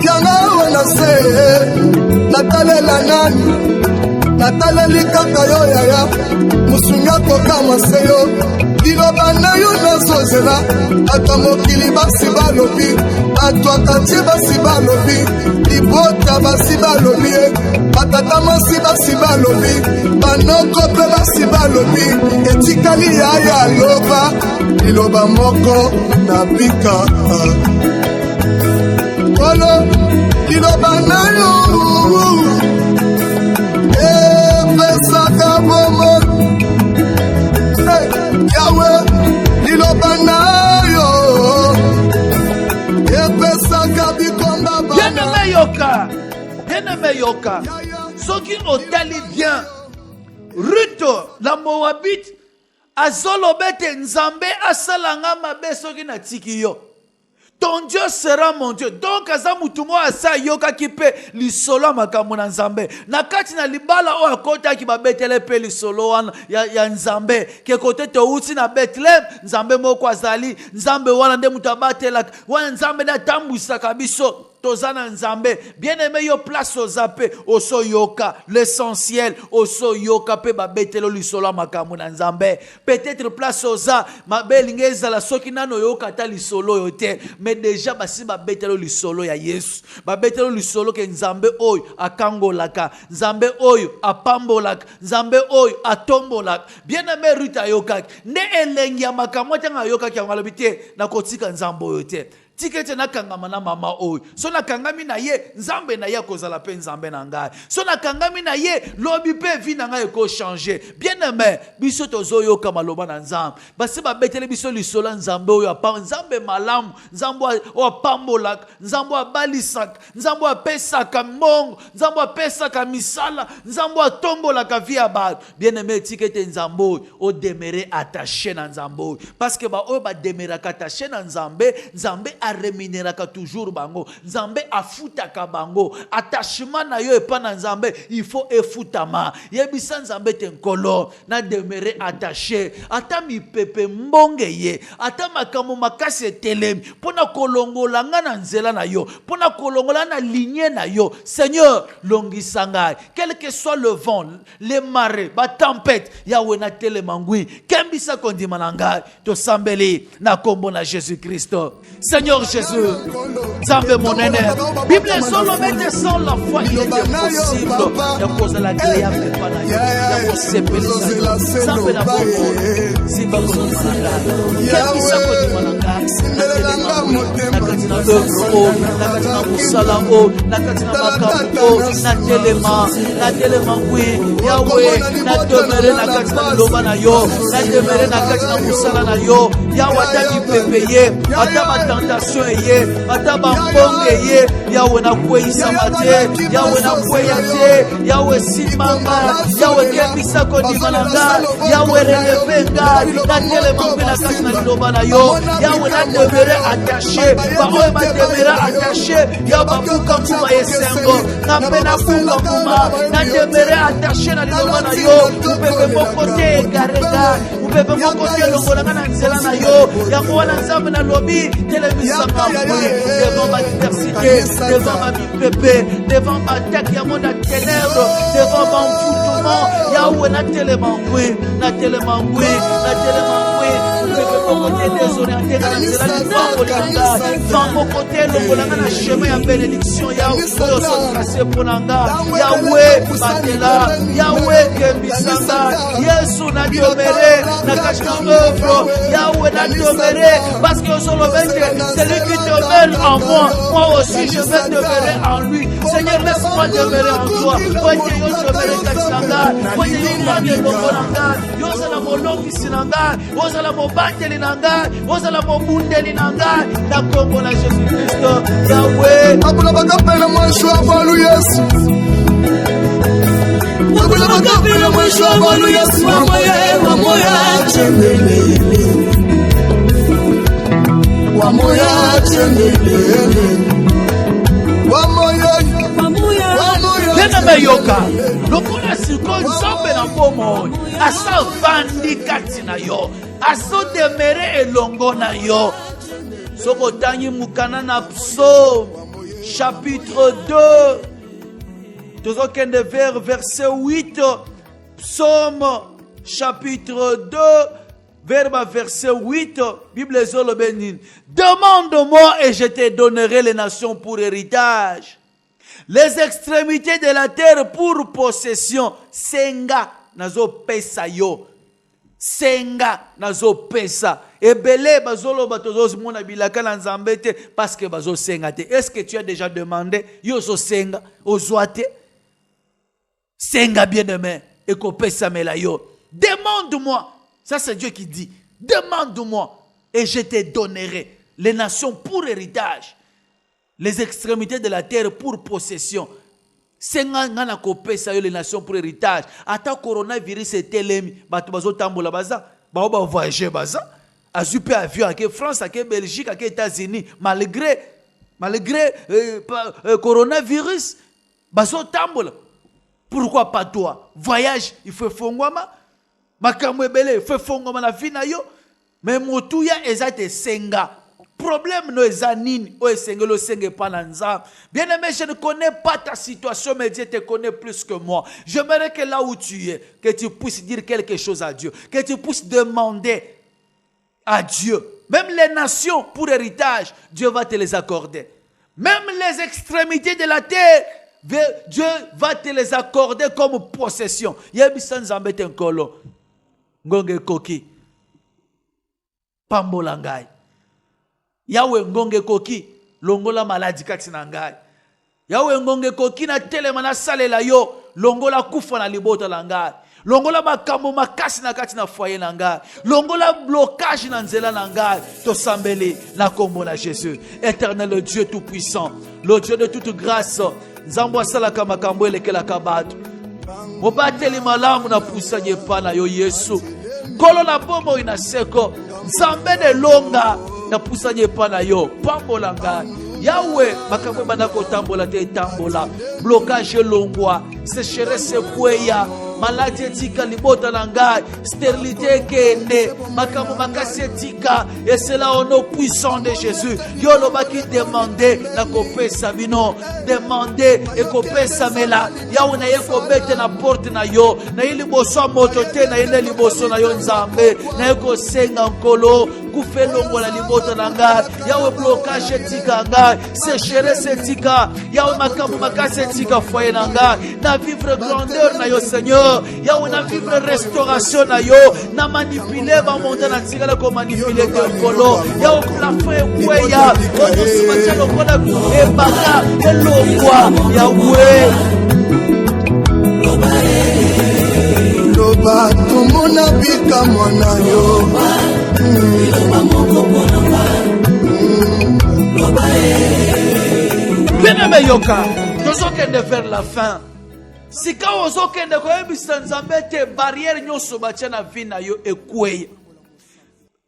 Yanga wana se natalela nani, nataleli kaka yo yaya, musunga kokama se yo, liloba na yo nazozela, ata mokili basi balobi, ata katie basi balobi, libota basi balobi, batata masi basi balobi, banoko pe basi balobi, etikali yaya loba, liloba moko na bika. Olo, liloba na yo, pesaka bomo, Yahweh, liloba na yo, pesaka bikomba bana. Bien-aimé yoka, ceux qui ont tali bien, Ruth, la Moabite, azolobete nzambe asalanga mabe soki na tiki yo. Ton Dieu sera mon Dieu. Donc, azamutumo asa yoka kipe li solo makambo na nzambe. Na kati na libala o akota ki babetele pe li solo wana ya nzambe. Ke kote te uti na Bethlehem, nzambe moko azali, nzambe wana nde mutabatela, wana nzambe na tambwisa kabiso. Tozana nzambe, bien-aimé yo place ozape, oso yoka, l'essentiel, oso yoka pe ba betelo lisolo makambo na nzambe. Peut-être place oza, ma belingeza la soki nano yoka ta lisolo yote, mais déjà basi ba betelo lisolo ya Yesu. Ba betelo lisolo ke nzambe oyo akangolaka, nzambe oyo apambolaka, nzambe oyo atombolaka. Bien-aimé Ruta yoka, ne elengi ya makambo tanga yoka ki ngalobite na kotika nzambe yote. Tikete na kangama na mama oyo. So na kangami na ye, nzambe na ye kozala pe nzambe na ngai. So na kangami na ye, lobi pe vi na ngai eko changer. Bien aimé, biso tozo yo kama loba na nzambe. Basi ba betele biso lisola nzambe oyo apa nzambe malamu, nzambe o pambolak, nzambe o balisak, nzambe o pesaka mongo, nzambe o pesaka misala, nzambe o tombolaka vi abad. Bien aimé, tikete nzambe oyo o demeurer attaché na nzambe oyo. Parce que ba oyo ba demeurer attaché na nzambe, nzambe rémunéraka toujours bango, nzambe afutaka bango, attachement na yo epa na nzambe il faut efutama yebisa nzambe tenkolo na demeurer attaché ata mipepe mbonge ye ata makambo makasi etelemi pona kolongola nga na nzela na yo pona kolongola na lignée na yo. Seigneur longisa ngai quel que soit le vent, les marées, ba tempête yawe na telema ngwi kembisa kondima na ngai to sambeli na kombo na Jésus Christ. Seigneur Jésus, Zambé mon aîné. Bible solo mette sans la foi, il est impossible. Il y a cause de la agréable de Panaï. Il y a cause de Pélisa. Zambé na bongo. Zimba kono mananga. Kemi sa kono mananga. Nakatina l'œuvre o, nakatina musala o, nakatina makamu o, na telema oui. Yahweh, na demere nakatina loba na yo, na demere nakatina musala na yo. Yahweh tadi pepeye, atama tentation eye, ataba mbonge ye, Yahweh na kwe isamate, Yahweh na kwe yate, Yahweh simanga, Yahweh kemi Yebisa kondima na ngai. Yahweh releve ngai. Natelema mpe na kati na liloba na yo. Yahweh natemere attaché. Baoyo batemere attaché. Ya babuka kuma esengo. Na mpe na bunga kuma. Natemere attaché na liloba na yo. Upepe moko te egare ngai. Upepe moko te longola nga na nzela na yo. Yango wana nzambe na lobi. Telemisanga mbwe. Devant ma diversité. Devant ma bipépé. Devant ma tête ya monde à ténèbres. Devant mon foutement. Yahweh na telema mbwe. Na telema mbwe. Na telema mbwe. Upepe moko te désorienté na nzela libango langa. Vent moko te longola nga na chemin ya bénédiction. Yahweh oso tracé ponanga. Yahweh batela. Yahweh kembisanga. Yesu na diomere. Na cache na œuvre. Yahweh na diomere. Parce que sur le celui qui demeure en moi, moi aussi je vais demeurer en lui. Seigneur, laisse-moi demeurer en toi. Moi, je vais demeurer Kachinanga. Moi, je vais demeurer Lokolanga. Yosala Molongi Sinanga. Yosala Mobandeli Nanga. Yosala Mobundeli Nanga. Na Congo, la Jésus-Christ. Yahweh. Abula bakapela mwisho abalu Yesu. Abula bakapela mwisho abalu Yesu. Wamoya chendelele. Wamoya chendelele. Wamoya. Tena meyoka. Lokola siko nzambe na bomo. Asa vandi kati na yo. Aso demere elongo na yo. Soko tangi mukana na Psaume chapitre 2. Tozokende vers verset 8. Psaume chapitre 2. Verset 8, Bible Zolo Benin. Demande-moi et je te donnerai les nations pour héritage. Les extrémités de la terre pour possession. Senga nazo pesa yo. Senga nazo pesa. Ebele bazolo batozo mona bilaka na nzambete parce que bazo senga te. Est-ce que tu as déjà demandé yo so senga ozoate? Senga bien-aimé et ko pesa mela yo. Demande-moi. Ça, c'est Dieu qui dit, demande-moi et je te donnerai les nations pour héritage, les extrémités de la terre pour possession. C'est ngana kopé ça les nations pour héritage. Ata coronavirus est telemi, bato bazo tambola baza, ba voyager baza, a super avion à France, à Belgique, à États-Unis, malgré coronavirus, bazo tambola. Pourquoi pas toi? Voyage, il faut fongwama. Makamwe bele fe fongo na vina yo mais motuya ezate senga problème no ezanini o esengelo senge pananza. Bien-aimé, je ne connais pas ta situation mais Dieu te connaît plus que moi. J'aimerais que là où tu es que tu puisses dire quelque chose à Dieu, que tu puisses demander à Dieu. Même les nations pour héritage, Dieu va te les accorder. Même les extrémités de la terre, Dieu va te les accorder comme possession. Yebisan zambete nkolo. Ngonge koki pambola ngai. Yawe ngonge koki longola maladi kati na ngai. Yawe ngonge koki na telema na salela yo longola kufa na libota la ngai. Longola makambo makasi na kati na foyer na ngai. Longola blocage na nzela na ngai. To sambeli na kombo na Jésus. Éternel Dieu tout puissant, le Dieu de toute grâce. Nzambo salaka makambo elekela kabatu. Mobateli malamu na pusanye pana yo Yesu. Kolo na bombo inaseko. Nzambe de longa na pusanye pana yo. Pambola ngai. Yahweh, makambo banako tambola te tambola. Blocage longwa. Sécheresse kweya. Maladie etika libota na ngai. Stérilité kende. Makambo makasi etika. Et c'est là au nom puissant de Jésus. Yolo baki demander na kopesa bino. Demander et kopesa mela. Yahweh na yeko bete na porte na yo. Na ili boso moto te na ile liboso na yo nzambe. Na yeko senga nkolo. Kufe longo la libota na ngai. Yahweh blocage etika ngai. Sécheresse etika. Yahweh makambo makasi etika foyer na ngai. Na vivre grandeur na yo Seigneur. Yahweh na vivre restauration na yo. Na manipuler ba monta na tigala ko manipuler de nkolo. Yahweh la fe kweya. Ono simacha lokona ebaka elokwa. Yahweh Loba tumona bika mwana yo. Bien-aimé yoka, nous allons vers la fin. sika ozokende koyebisa nzambe te barrière nyonso batia na vie na yo ekweye.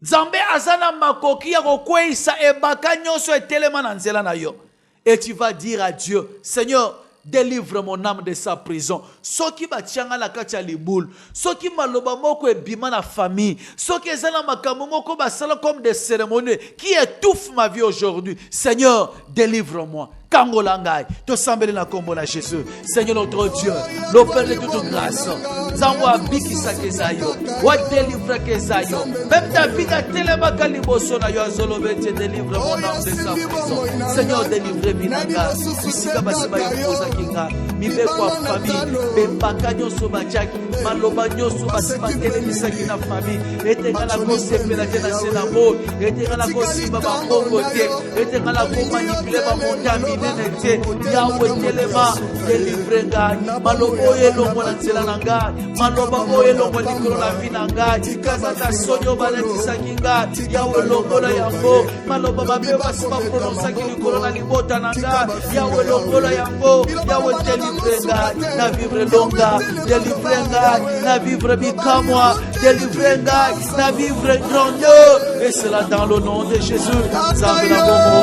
Nzambe azana makoki ya kokweisa ebaka nyonso etelema na nzela na yo. Et tu vas dire à Dieu, Seigneur, délivre mon âme de sa prison. Soki batianga la kati ya liboule, soki maloba moko ebima na famille, soki ezana makambo moko basala comme des cérémonies qui étouffent ma vie aujourd'hui. Seigneur, délivre-moi. Kangolangai, te sambele na kombo na Jésus. Seigneur notre Dieu, le Père de toute grâce, Zambwa bikisa kezayo, wa délivre kezayo. Même David a tellement kaliboso na yo azolobete, délivre mon âme de sa prison. Seigneur, délivre binanga. Bisika baseba yokoza kinga, mibe kwa famille, bembaka nyoso bachaki, maloba nyoso baseba telemisa kina famille. Etenga la kosepela tena senamo, etenga la kosiba ba mbongo te, etenga la ko manipuler ba mondami. Yahweh telema délivre ngai malobo elongo na nzela na ngai maloba elongo likolo na vi na ngai kazata sonyo baletisaki ngai Yahweh longola yango maloba mabe basima prononsaki likolo na libota na ngai Yahweh longola yango Yahweh délivre ngai na vivre longa délivre ngai na vivre bikamwa délivre ngai na vivre grandeur et cela dans le nom de Jésus. Nzambe na bongo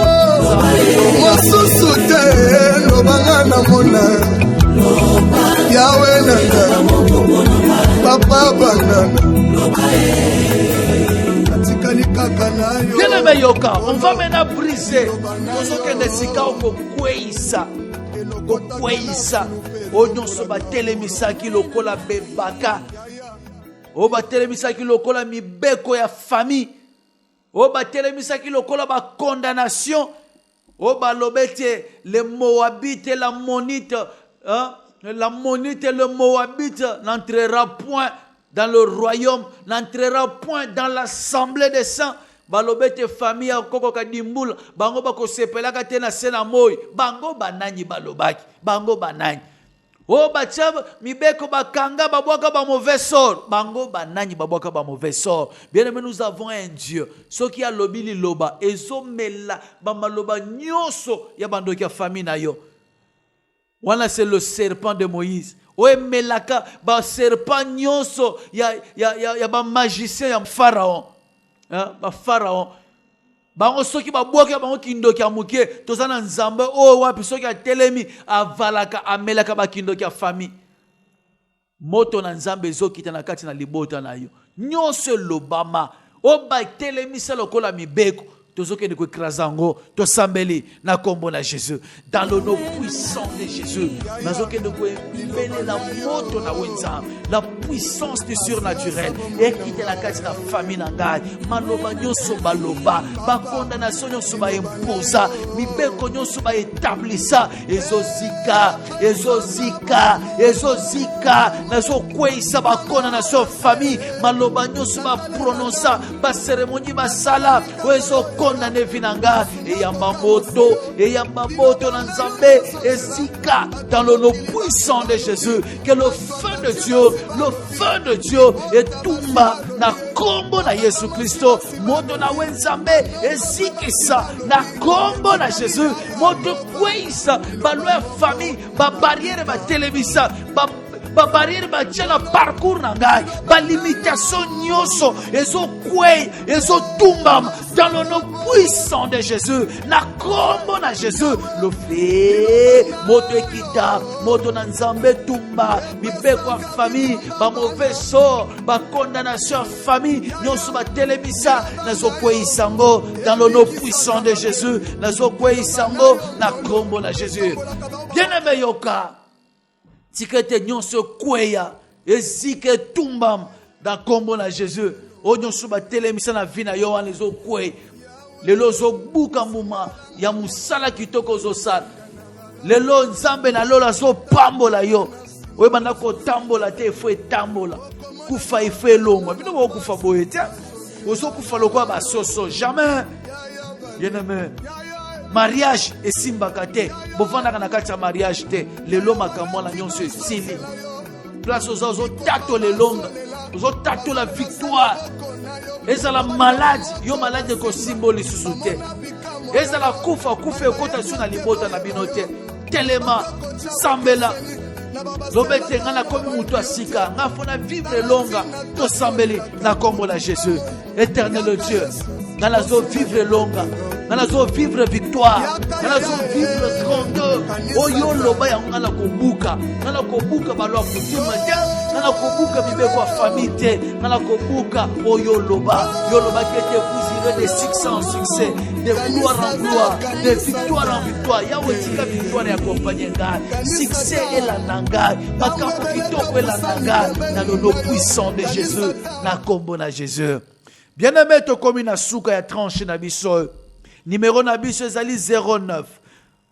Nzambe lobanga na mona Yahweh nanga papa banana atikali kaka na yo. Bien-aimé yoka, on va maintenant briser ozokende sika okokweisa onyonso batelemisaki lokola bebaka o batelemisaki lokola mibeko ya famille o batelemisaki lokola ba condamnation. Oh balobete, les Moabites et la Monite, la Monite et le Moabite n'entrera point dans le royaume, n'entrera point dans l'assemblée des saints. Balobete famille koko kadimboula, bango bako sepelaka tena sena moy, bango banani balobaki, bango banani. Oh bachab mibeko bakanga babwaka ba mauvais sort, bango banani babwaka ba mauvais sort. Bien aimé, nous avons un Dieu, ce qui a lobili loba ezomela ba maloba nyonso ya bandoki ya famille na yo. Wana c'est le serpent de Moïse. Oe melaka ba serpent nyonso ya ba magicien ya pharaon. Ba pharaon. Bango soki babwaki bango kindoki ya muke tozana nzambe o wapi soki atelemi avalaka amelaka ba kindoki ya famille moto na nzambe ezokita na kati na libota na yo nyonso lobama o ba telemi sa lokola mibeko tozokende ko ekrazango to sambeli na kombo na Jésus dans le nom puissant de Jésus nazokende ko embele la moto na wenza la puissance du surnaturel et quitte la kati na famille na ngai maloba nyonso baloba ba condamnation nyonso ba imposa mibeko nyonso ba établissa ezozika nazo kweisa ba condamnation famille maloba nyonso ba prononça ba cérémonie ba sala oezo condamné vinanga et yamba moto na nzambe ezika dans le nom puissant de Jésus que le feu de Dieu et tumba na kombo na Yesu Kristo moto na wenzambe ezikisa na kombo na Jésus moto kweisa ba loi famille ba barrière ba télévisa ba barrière ba tchela parcours na ngai ba limitation nyonso ezo tumba dans le nom puissant de Jésus na kombo na Jésus le feu moto ekita moto na nzambe tumba mibeko ya famille ba mauvais sort ba condamnation famille nyonso ba telebisa nazo kweyisango dans le nom puissant de Jésus nazo kweyisango na kombo na Jésus. Bien-aimé yoka tikete nyonso kweya ezike tumbam dans kombo na Jésus o nyonso ba telemisa na vina yo wana zo kwe lelo zo buka muma ya musala kitoko zo sala lelo nzambe na lola zo pambola yo oye banda ko tambola te fo etambola kufa ife longo bino bo kufa boye te ozo kufa lokwa ba soso jamais bien-aimé. Mariage et simbakate bovanda kana kati ya mariage te lelo makambo na nyonso esili place ozo tato lelonga ozo tato la victoire ezala malade yo malade ko symbole susu te ezala kufa ekota suna libota na bino te telema sambela lobete nga na komi mutu asika nga fona vivre longa tosambeli na kombo na Jésus. Éternel Dieu, nga nazo vivre longa, nga nazo vivre victoire, nga nazo vivre grandeur. Oyo loba yango nga na kobuka balwa kutima te, nga na kobuka mibeko ya famille te, nga na kobuka oyo loba qui était vous de succès en succès, de gloire en gloire, de victoire en victoire. Yahweh tika victoire et accompagner ngai, succès et la nangai, makambo kitoko et la nangai, na le nom puissant de Jésus, na kombo na Jésus. Bien-aimé to komi na suka ya tranche na biso. Numéro na biso ezali 09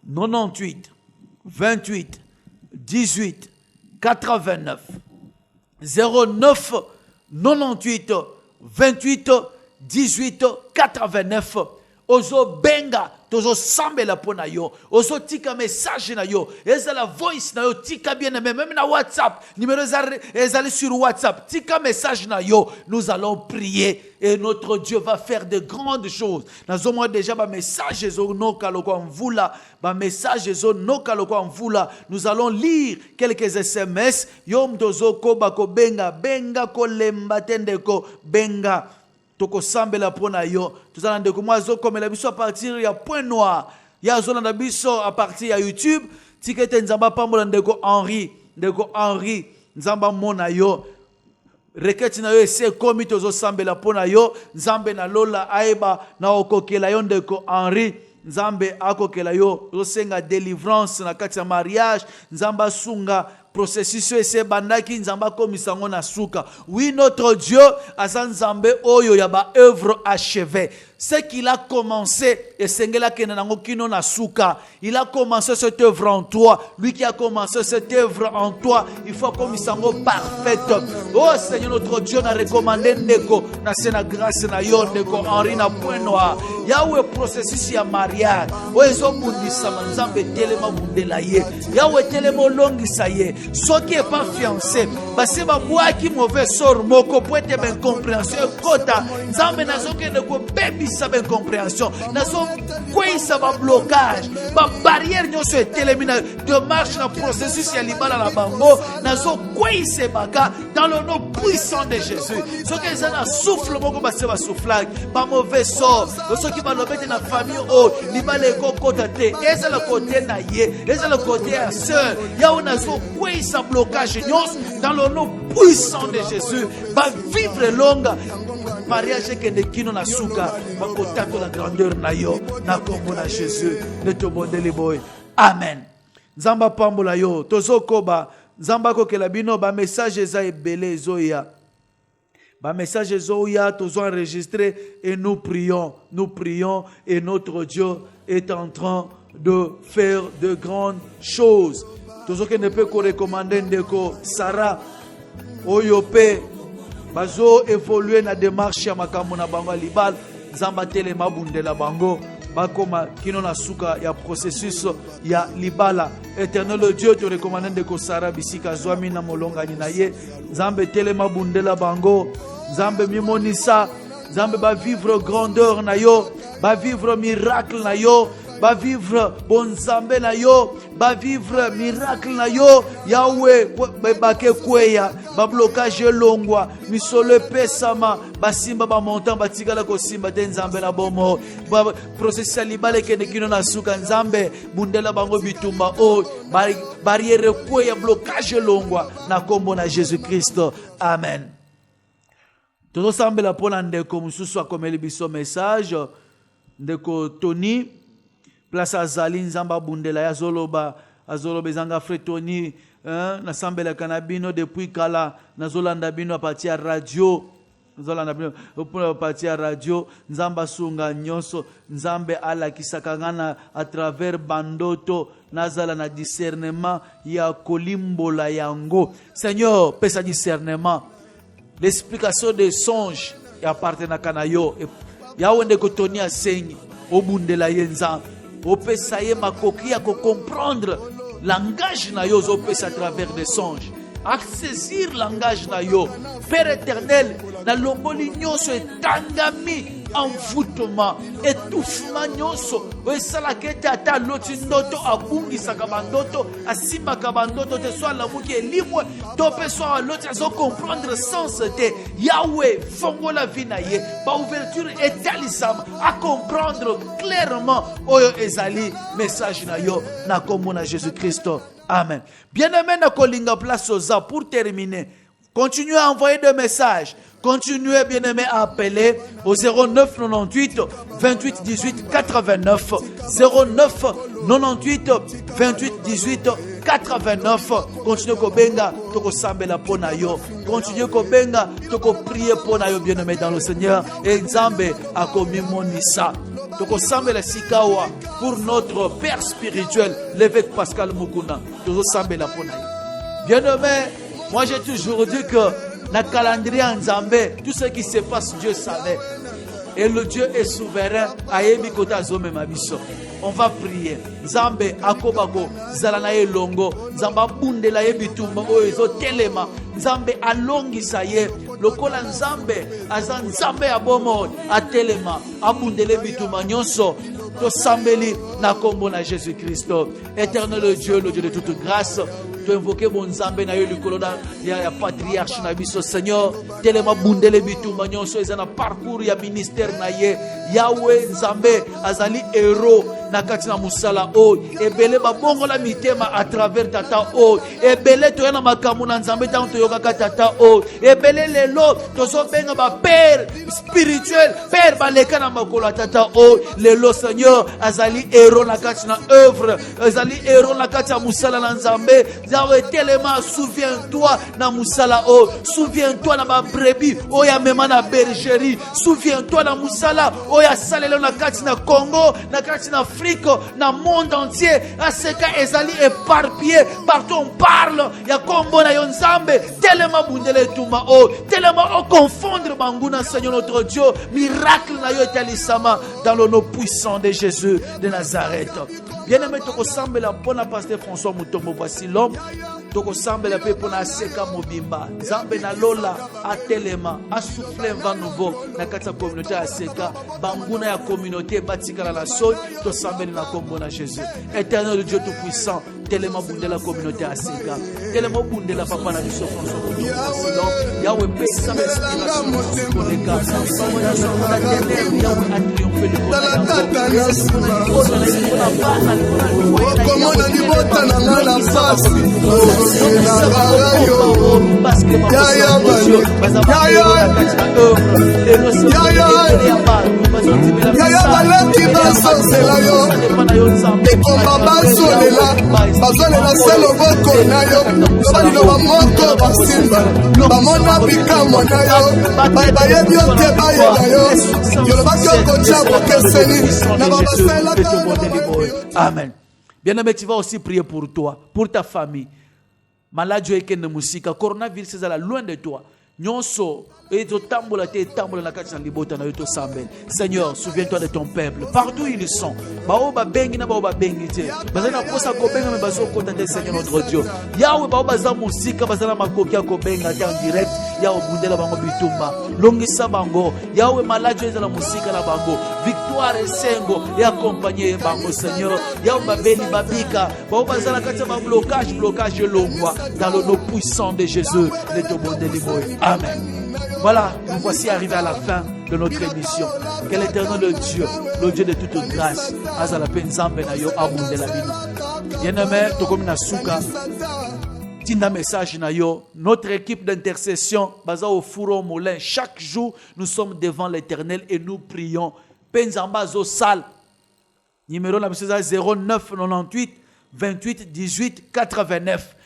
98 28 18 89 09 98 28 18 89. Ozo benga tozo sambela pona yo, ozo tika message na yo, ezala voice na yo, tika bien aimé, même na WhatsApp, numéro ezali sur WhatsApp, tika message na yo, nous allons prier et notre Dieu va faire de grandes choses. Nazo moi déjà ba message ezo noka loko mvula, ba message ezo noka loko mvula, nous allons lire quelques SMS, yom tozo ko bako benga ko lemba tendeko benga. Toko sambela pona yo tozala ndeko mwazo komela biso à partir ya point noir ya zona biso à partir ya YouTube tikete nzamba pambola ndeko Henri nzamba mona yo reketi na yo ese komi tozo sambela pona yo nzambe na lola aiba na okokela yo ndeko Henri nzambe akokela yo osenga délivrance na kati ya mariage nzamba sunga processus ese bandaki nzamba komisango na suka. Oui, notre Dieu azan nzambe oyo ya ba œuvre achevée. Ce qu'il a commencé et sengela kenango kino na suka. Il a commencé cette œuvre en toi. Lui qui a commencé cette œuvre en toi, il faut komisango parfaite. Oh Seigneur notre Dieu na recommandé ndeko na sena grâce na yo ndeko Henri na point noir. Yahweh processus ya mariage. O ezo bundisa nzambe telema bundela ye. Yahweh telema longisa ye. Ceux qui n'est pas fiancé, parce que moi qui mauvais sort, moko poete ben compréhension, kota, nzambe nazo ke ne ko baby sa ben compréhension, nazo quoi ça va blocage, ba barrière nyoso etelemina de marche na processus ya libala la bango, nazo quoi se baka dans le nom puissant de Jésus. Ceux qui ça na souffle moko ba se ba soufflage, ba mauvais sort, ceux qui va lobete na famille oh, libala ko kota te, eza le côté na ye, eza le côté à sœur, ya on nazo quoi sa blocage dans le nom puissant de Jésus va vivre longue mariage que de kino na suka va kotato la grandeur na yo na kombo na Jésus ne to modeli boy amen. Nzamba pambola yo tozokoba nzamba kokela bino ba message eza ebele zoya ba message zoya tozo enregistré et nous prions et notre Dieu est en train de faire de grandes choses. Tozo que ne peut que recommander ndeko Sarah Oyope bazo évoluer na démarche ya makambo na bango libal nzamba telema bundela bango bakoma kino na suka ya processus ya libala. Éternel Dieu te recommande ndeko Sarah bisika zwami na molongani na ye nzambe telema bundela bango nzambe mimonisa nzambe ba vivre grandeur na yo ba vivre miracle na yo ba vivre bonzambe na yo ba vivre miracle na yo Yahweh bake kweya ba blocage longwa misolo pesama basimba ba montant batikala ko simba te nzambe na bomo ba processus libale kene kino na suka nzambe bundela bango bitumba o barrière kweya blocage longwa na kombo na Jésus Christ amen. Todo sambela pona ndeko mususu akomeli biso message ndeko Tony place azali nzamba bundela ya zoloba ezanga fretoni na sambela kanabino depuis kala nazolanda bino a partir ya radio nzolanda bino a partir ya radio nzamba sunga nyonso nzambe ala kisakangana à travers bandoto nazala na discernement ya kolimbola yango. Seigneur pesa discernement l'explication des songes ya appartena kanayo ya wende ko Tony asenyi obundela yenza opesa ye makoki ya ko comprendre langage na yo opesa à travers des songes à saisir langage na yo Père éternel na lomboli nyonso etangami envoûtement, étouffement nyonso oesalaka ete ata aloti ndoto abungisaka bandoto asimbaka bandoto te so alamuki elimwe to mpe so aloti azocomprendre sens te. Yahweh fongola vi na ye baouverture etalisama acomprendre clairement oyo ezali message na yo na kombo na Jésus-Christ. Amen. Bien-aimé na kolinga place oza pour terminer. Continuez à envoyer des messages. Continuez, bien-aimés, à appeler au 09 98 28 18 89. 09 98 28 18 89. Continuez kobenga, toko sambela pona yo. Continuez kobenga, toko prier pona yo, bien-aimés dans le Seigneur. Et Nzambe a commis monisa. Toko sambela sikawa pour notre père spirituel, l'évêque Pascal Mukuna. Toko sambela pona yo. Bien-aimés, moi j'ai toujours dit que dans le calendrier en Zambé, tout ce qui se passe, Dieu savait. Et le Dieu est souverain. On va prier. Zambé, akobako, zalanaye longo, zamba bundela yebitumba oezo telema. Zambé alongi saye, lokola Zambé, azan Zambé abomo, atelema, abundele bitumba nyonso. To sambeli na kombo na Jésus-Christ. Éternel Dieu, le Dieu de toute grâce. Tu invoquer mon Zambé na yo likolo ya patriarche na biso Seigneur. Telema bundele bitumba nyonso ezana parcours ya ministère na ye. Yahweh Zambé azali héros na kati na musala o. Ebele babongo la mitema à travers tata o. Ebele to yana makamu na Nzambe tanto yokaka tata o. Ebele lelo tozo benga ba père spirituel, père baleka na makolo tata o. Lelo Seigneur azali héros na kati na œuvre, azali héros na kati ya musala na Nzambe. Yahweh tellement souviens-toi na musala o. Souviens-toi na ba brebis o ya mema na bergerie. Souviens-toi na musala o ya salelo na kati na Congo, na kati na Afrique, na monde entier. Aseka ezali éparpillé partout on parle. Ya kombo na yo Nzambe tellement bundele tuma o. Tellement o confondre banguna Seigneur notre Dieu. Miracle na yo etalisama dans le nom puissant de Jésus de Nazareth. Bien-aimé, toko sambela pona pasteur François Mutombo, voici l'homme. Toko sambela pe pona seka mobimba. Nzambe na lola atelema, a souffler vent nouveau na kati ya communauté ya seka. Banguna ya communauté batikala la soy, to sambela na kombo na Jésus. Éternel Dieu tout puissant, tellement bundé la communauté à seka. Tellement bundé la papa na biso François Mutombo, voici l'homme. Yahweh pesa inspiration pour les gars. Yahweh a triomphé de Komona libota na nga na pasi yaya baleki basosela yo ekomba bazolela bazolela se loboko na yo baliloba moko basimba bamona bikamwa na yo bayebi yo te bayeba yo yolobaki okotia bokeseni na babaselaka. Amen. Bien-aimé, tu vas aussi prier pour toi, pour ta famille. Malade et ken musika, coronavirus est loin de toi. Nyonso, et to tambola te tambola na kati na libota na yo to sambel. Seigneur, souviens-toi de ton peuple, partout ils sont. Baoba bengi na baoba bengi te. Bazana posa ko benga me bazo kota de Seigneur notre Dieu. Yahweh baoba za musika bazana makoki ko benga te en direct. Yahweh bundela bango bitumba. Longisa bango. Yahweh malade eza la musika na bango. Victoire esengo et accompagner bango Seigneur. Yahweh babeli babika. Baoba za la kati ba blocage longwa dans le nom puissant de Jésus. Le tobonde liboy. Amen. Voilà, nous voici arrivés à la fin de notre émission. Que l'Éternel Dieu, le Dieu de toute grâce, azala penzambe na yo abunde la bino. Bien-aimé, tokomina suka. Tinda message na yo. Notre équipe d'intercession, basa au four au moulin. Chaque jour, nous sommes devant l'Éternel et nous prions. Penzamba zo sal. Numéro na 09 98 28 18 89.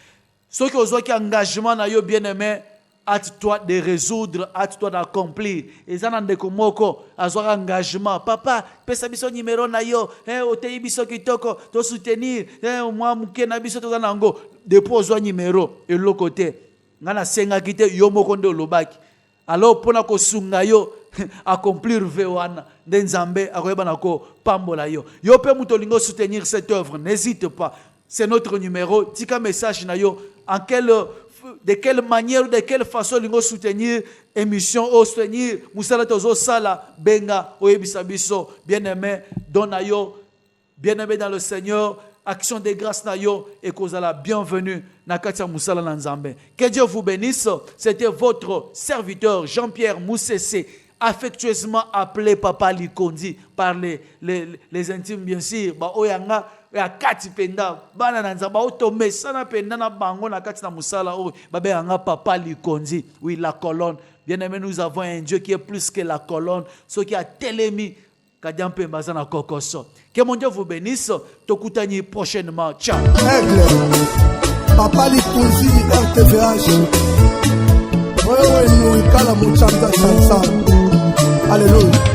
Ceux qui ont un engagement na yo bien-aimé, hâte-toi de résoudre, hâte-toi d'accomplir. Et ça n'a pas moko azwa engagement. Papa, pesa biso numéro na yo, otei biso kitoko, to soutenir, moi muke na biso to nango, dépose numéro et l'autre côté. Ngana senga kite yo moko ndo lobaki. Alors pona ko sunga yo accomplir vewana Nzambe akoyeba nako pambola yo. Yo pe muto lingo soutenir cette œuvre, n'hésite pas. C'est notre numéro. Tika message na yo en quelle quelle manière, de quelle façon lingo soutenir émission, ou soutenir Moussala Tozo Sala, Benga, Oyebisa Biso, bien-aimé, Donayo, bien-aimé dans le Seigneur, action de grâce Nayo, et Kozala, bienvenue, Nakatia Moussala Nanzambe. Que Dieu vous bénisse, c'était votre serviteur Jean-Pierre Moussessé, affectueusement appelé Papa Likondi par les intimes, bien sûr. Ba oyanga ya kati penda bana nanza ba otome sana penda na bango na kati na musala o ba yanga Papa Likondi. Oui, la colonne. Bien-aimé, nous avons un Dieu qui est plus que la colonne, ce qui a télémi Kadiampe Mbazana Kokoso. Que mon Dieu vous bénisse. Tokutani prochainement. Ciao. Aigle, Papa Likondi, RTVH. Ouais, nous, Kala Mouchanta Chansa. Alléluia.